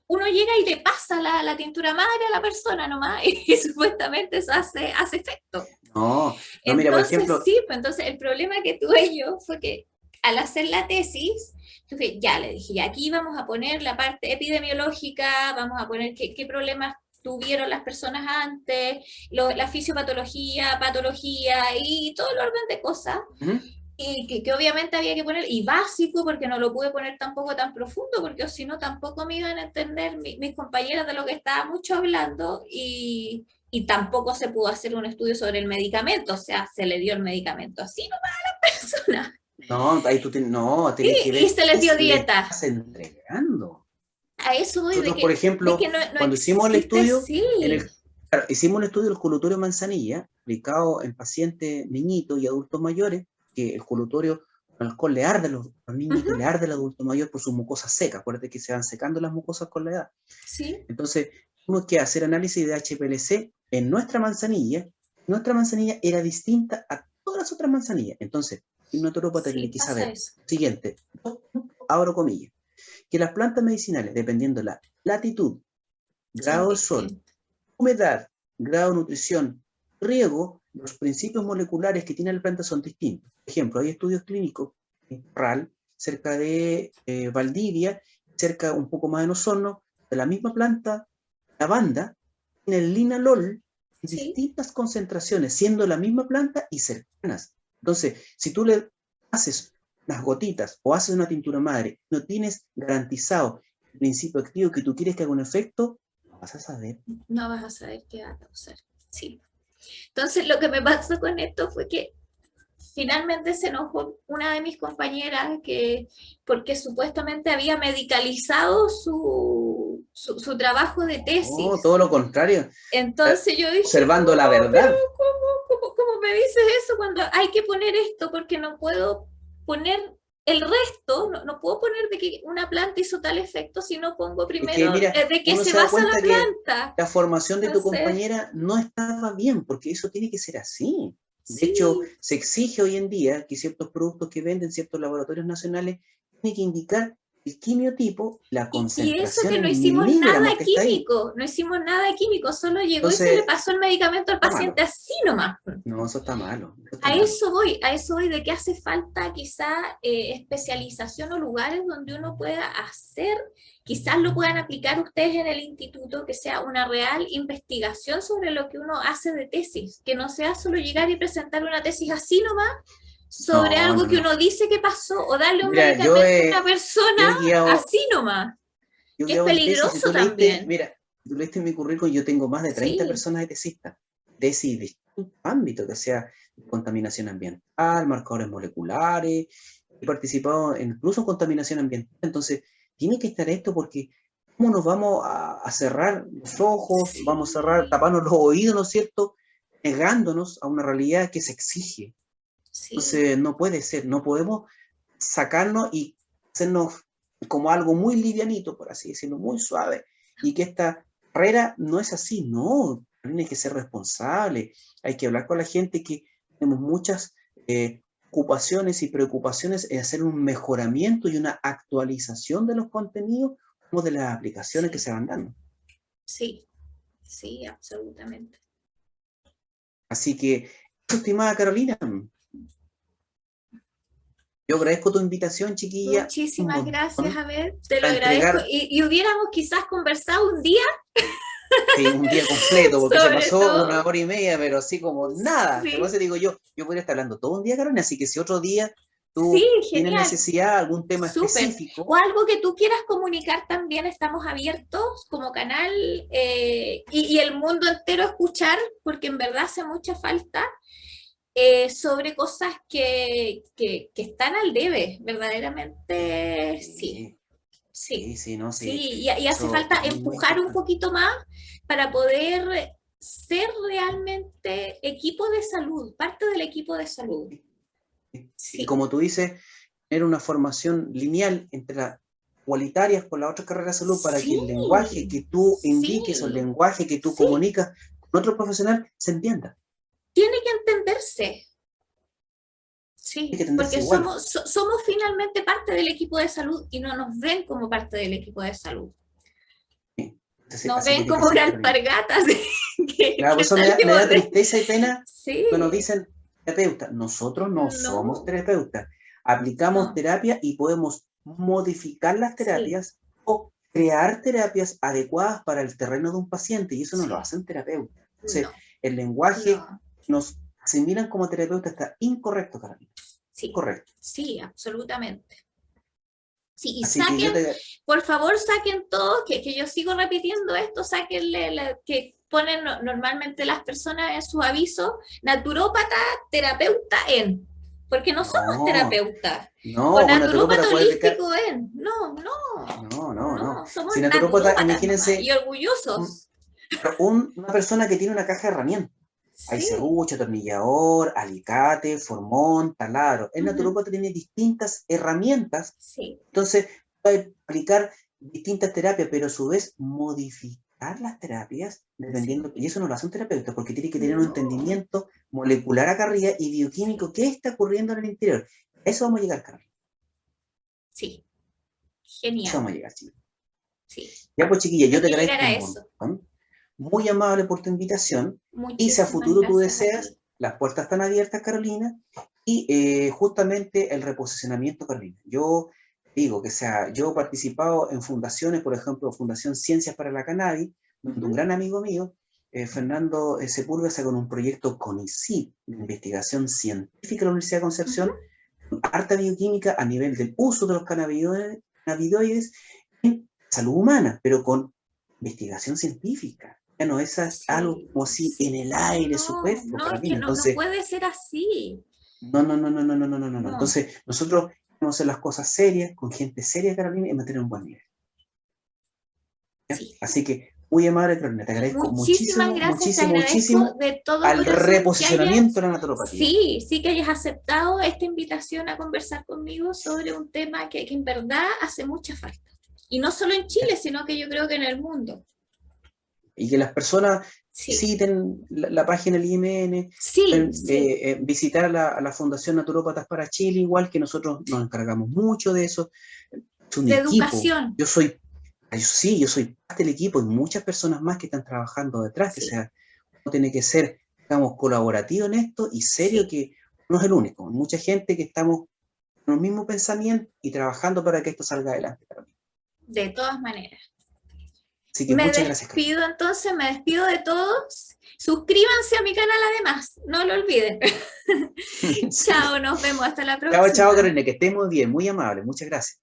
uno llega y le pasa la tintura madre a la persona nomás y supuestamente eso hace efecto. No, entonces, mira, por ejemplo... Sí, pues entonces el problema que tuve yo fue que al hacer la tesis, entonces ya le dije, ya aquí vamos a poner la parte epidemiológica, vamos a poner qué problemas tuvieron las personas antes, la fisiopatología, patología y todo el orden de cosas. Y que obviamente había que poner, y básico, porque no lo pude poner tampoco tan profundo, porque si no tampoco me iban a entender mis compañeras de lo que estaba mucho hablando, y tampoco se pudo hacer un estudio sobre el medicamento, o sea, se le dio el medicamento así nomás a la persona. No, ahí tú tienes que ver. Y se les dio dieta. Estás entregando. A eso voy. Nosotros, por ejemplo, cuando hicimos el estudio, Claro, hicimos un estudio del colutorio manzanilla, aplicado en pacientes niñitos y adultos mayores, que el colutorio con alcohol le arde a los niñitos, le arde al adulto mayor por sus mucosas secas. Acuérdate que se van secando las mucosas con la edad. Sí. Entonces, tuvimos que hacer análisis de HPLC en nuestra manzanilla. Nuestra manzanilla era distinta a todas las otras manzanillas. Entonces, el naturópata tiene que pasa saber, eso. siguiente, abro comillas, que las plantas medicinales, dependiendo de la latitud, grado del sol, humedad, grado de nutrición, riego, los principios moleculares que tiene la planta son distintos. Por ejemplo, hay estudios clínicos en Parral, cerca de Valdivia, cerca un poco más de Osorno, de la misma planta, lavanda, tiene el linalol en distintas concentraciones, siendo la misma planta y cercanas. Entonces, si tú le haces unas gotitas o haces una tintura madre, no tienes garantizado el principio activo que tú quieres que haga un efecto, no vas a saber. No vas a saber qué va a causar. Sí. Entonces, lo que me pasó con esto fue que finalmente se enojó una de mis compañeras porque supuestamente había medicalizado su trabajo de tesis. No, todo lo contrario. Entonces yo dije, observando la verdad. Pero ¿cómo me dices eso cuando hay que poner esto? Porque no puedo poner el resto, no puedo poner de que una planta hizo tal efecto si no pongo primero que, mira, de que se basa la planta. La formación de tu compañera no estaba bien, porque eso tiene que ser así. De hecho, se exige hoy en día que ciertos productos que venden ciertos laboratorios nacionales tienen que indicar el quimiotipo, la concentración. Y eso que no hicimos nada químico, no hicimos nada químico, solo llegó y se le pasó el medicamento al paciente así nomás. No, eso está malo. A eso voy de que hace falta quizá especialización o lugares donde uno pueda hacer, quizás lo puedan aplicar ustedes en el instituto, que sea una real investigación sobre lo que uno hace de tesis, que no sea solo llegar y presentar una tesis así nomás, sobre algo que uno dice que pasó, o darle un medicamento a una persona así nomás, que es peligroso también. Mira, tú leíste en mi currículum, yo tengo más de 30 personas de tesistas, tesis de distintos ámbitos, que sea contaminación ambiental, marcadores moleculares, he participado incluso en contaminación ambiental. Entonces, tiene que estar esto, porque ¿cómo nos vamos a cerrar los ojos, vamos a cerrar, taparnos los oídos, ¿no es cierto?, negándonos a una realidad que se exige. Entonces, no puede ser, no podemos sacarnos y hacernos como algo muy livianito, por así decirlo, muy suave, y que esta carrera no es así, no, tiene que ser responsable, hay que hablar con la gente, que tenemos muchas ocupaciones y preocupaciones en hacer un mejoramiento y una actualización de los contenidos como de las aplicaciones que se van dando. Sí, sí, absolutamente. Así que, estimada Carolina, yo agradezco tu invitación, chiquilla. Muchísimas gracias, a ver, te lo agradezco. Y hubiéramos quizás conversado un día. Sí, un día completo, porque se pasó una hora y media, pero así como nada. Por eso digo yo podría estar hablando todo un día, Carolina, así que si otro día tú tienes necesidad de algún tema específico. O algo que tú quieras comunicar también, estamos abiertos como canal y el mundo entero escuchar, porque en verdad hace mucha falta. Sobre cosas que están al debe, verdaderamente sí. Y hace falta empujar un poquito más para poder ser realmente equipo de salud, parte del equipo de salud. Y como tú dices, tener una formación lineal entre las igualitarias con la otra carrera de salud, para que el lenguaje que tú indiques o el lenguaje que tú comunicas con otro profesional se entienda. Tiene que entenderse. Sí, porque somos finalmente parte del equipo de salud y no nos ven como parte del equipo de salud. Sí. Entonces, nos ven como una alpargata. Claro, eso me da tristeza y pena cuando dicen terapeuta. Nosotros no somos terapeutas. Aplicamos terapia y podemos modificar las terapias o crear terapias adecuadas para el terreno de un paciente, y eso no lo hacen terapeutas. Entonces, el lenguaje nos asimilan como terapeuta está incorrecto, Carolina. Sí, correcto. Sí, absolutamente. Sí, y saquen, por favor, saquen todos, que yo sigo repitiendo esto, saquenle, que ponen normalmente las personas en su aviso, naturópata, terapeuta en, porque no somos terapeutas. No, o naturópata holístico en, no. No. Somos naturópatas y orgullosos. Pero una persona que tiene una caja de herramientas. Hay Sí. serrucho, atornillador, alicate, formón, taladro. El Ujú. naturópata tiene distintas herramientas, Sí. entonces puede aplicar distintas terapias, pero a su vez modificar las terapias Sí. dependiendo, y eso no lo hace un terapeuta, porque tiene que tener un No. entendimiento molecular acá arriba y Sí. bioquímico, qué está ocurriendo en el interior. A eso vamos a llegar, Carlos. Sí. A eso Genial. vamos a llegar, chicos. Sí. Ya pues, chiquilla, yo Hay te que llegar agradezco a un eso. montón. Muy amable por tu invitación. Y si a Muchísimas futuro tú gracias a deseas, ti. las puertas están abiertas, Carolina. Y justamente el reposicionamiento, Carolina. Yo digo que sea, yo he participado en fundaciones, por ejemplo, Fundación Ciencias para la Cannabis, donde un Ujú, gran amigo mío, Fernando Sepúlveda, sacó un proyecto CONICIT de investigación científica en la Universidad de ujú. Concepción, harta bioquímica a nivel del uso de los cannabinoides en salud humana, pero con investigación científica. Ya no es algo Sí, como así en sí. el aire, No, superfluo, no, es que Carolina. no, no Entonces, puede ser así. no, no, no, no, no, no, no, no, no, no. No. Entonces, nosotros vamos a hacer las cosas serias, con gente seria, Carolina, y mantener un buen nivel. ¿Ya? Sí. Así que, muy amable, Carolina, te agradezco Muchísimas muchísimo, gracias, te muchísimo, agradezco muchísimo de todo al corazón que reposicionamiento hayas, de la naturopatía. sí, sí que hayas aceptado esta invitación a conversar conmigo sobre un tema que en verdad hace mucha falta. Y no solo en ¿Ya? Chile, sino que yo creo que en el mundo. Y que las personas Sí, visiten la página del IMN, sí, pueden sí. visitar a la Fundación Naturópatas para Chile, igual que nosotros nos encargamos mucho de eso. Es un De equipo. educación. Sí, yo soy parte del equipo y muchas personas más que están trabajando detrás, que Sí, sea, uno tiene que ser, digamos, colaborativo en esto y serio sí, que no es el único. Hay mucha gente que estamos con los mismos pensamientos y trabajando para que esto salga adelante, Carolina. de todas maneras. Así que Me muchas gracias, Carolina. despido entonces, me despido de todos. Suscríbanse a mi canal además, no lo olviden. Sí. Chao, nos vemos hasta la Chao, chao, próxima. Carolina, que estemos bien, muy amable, muchas gracias.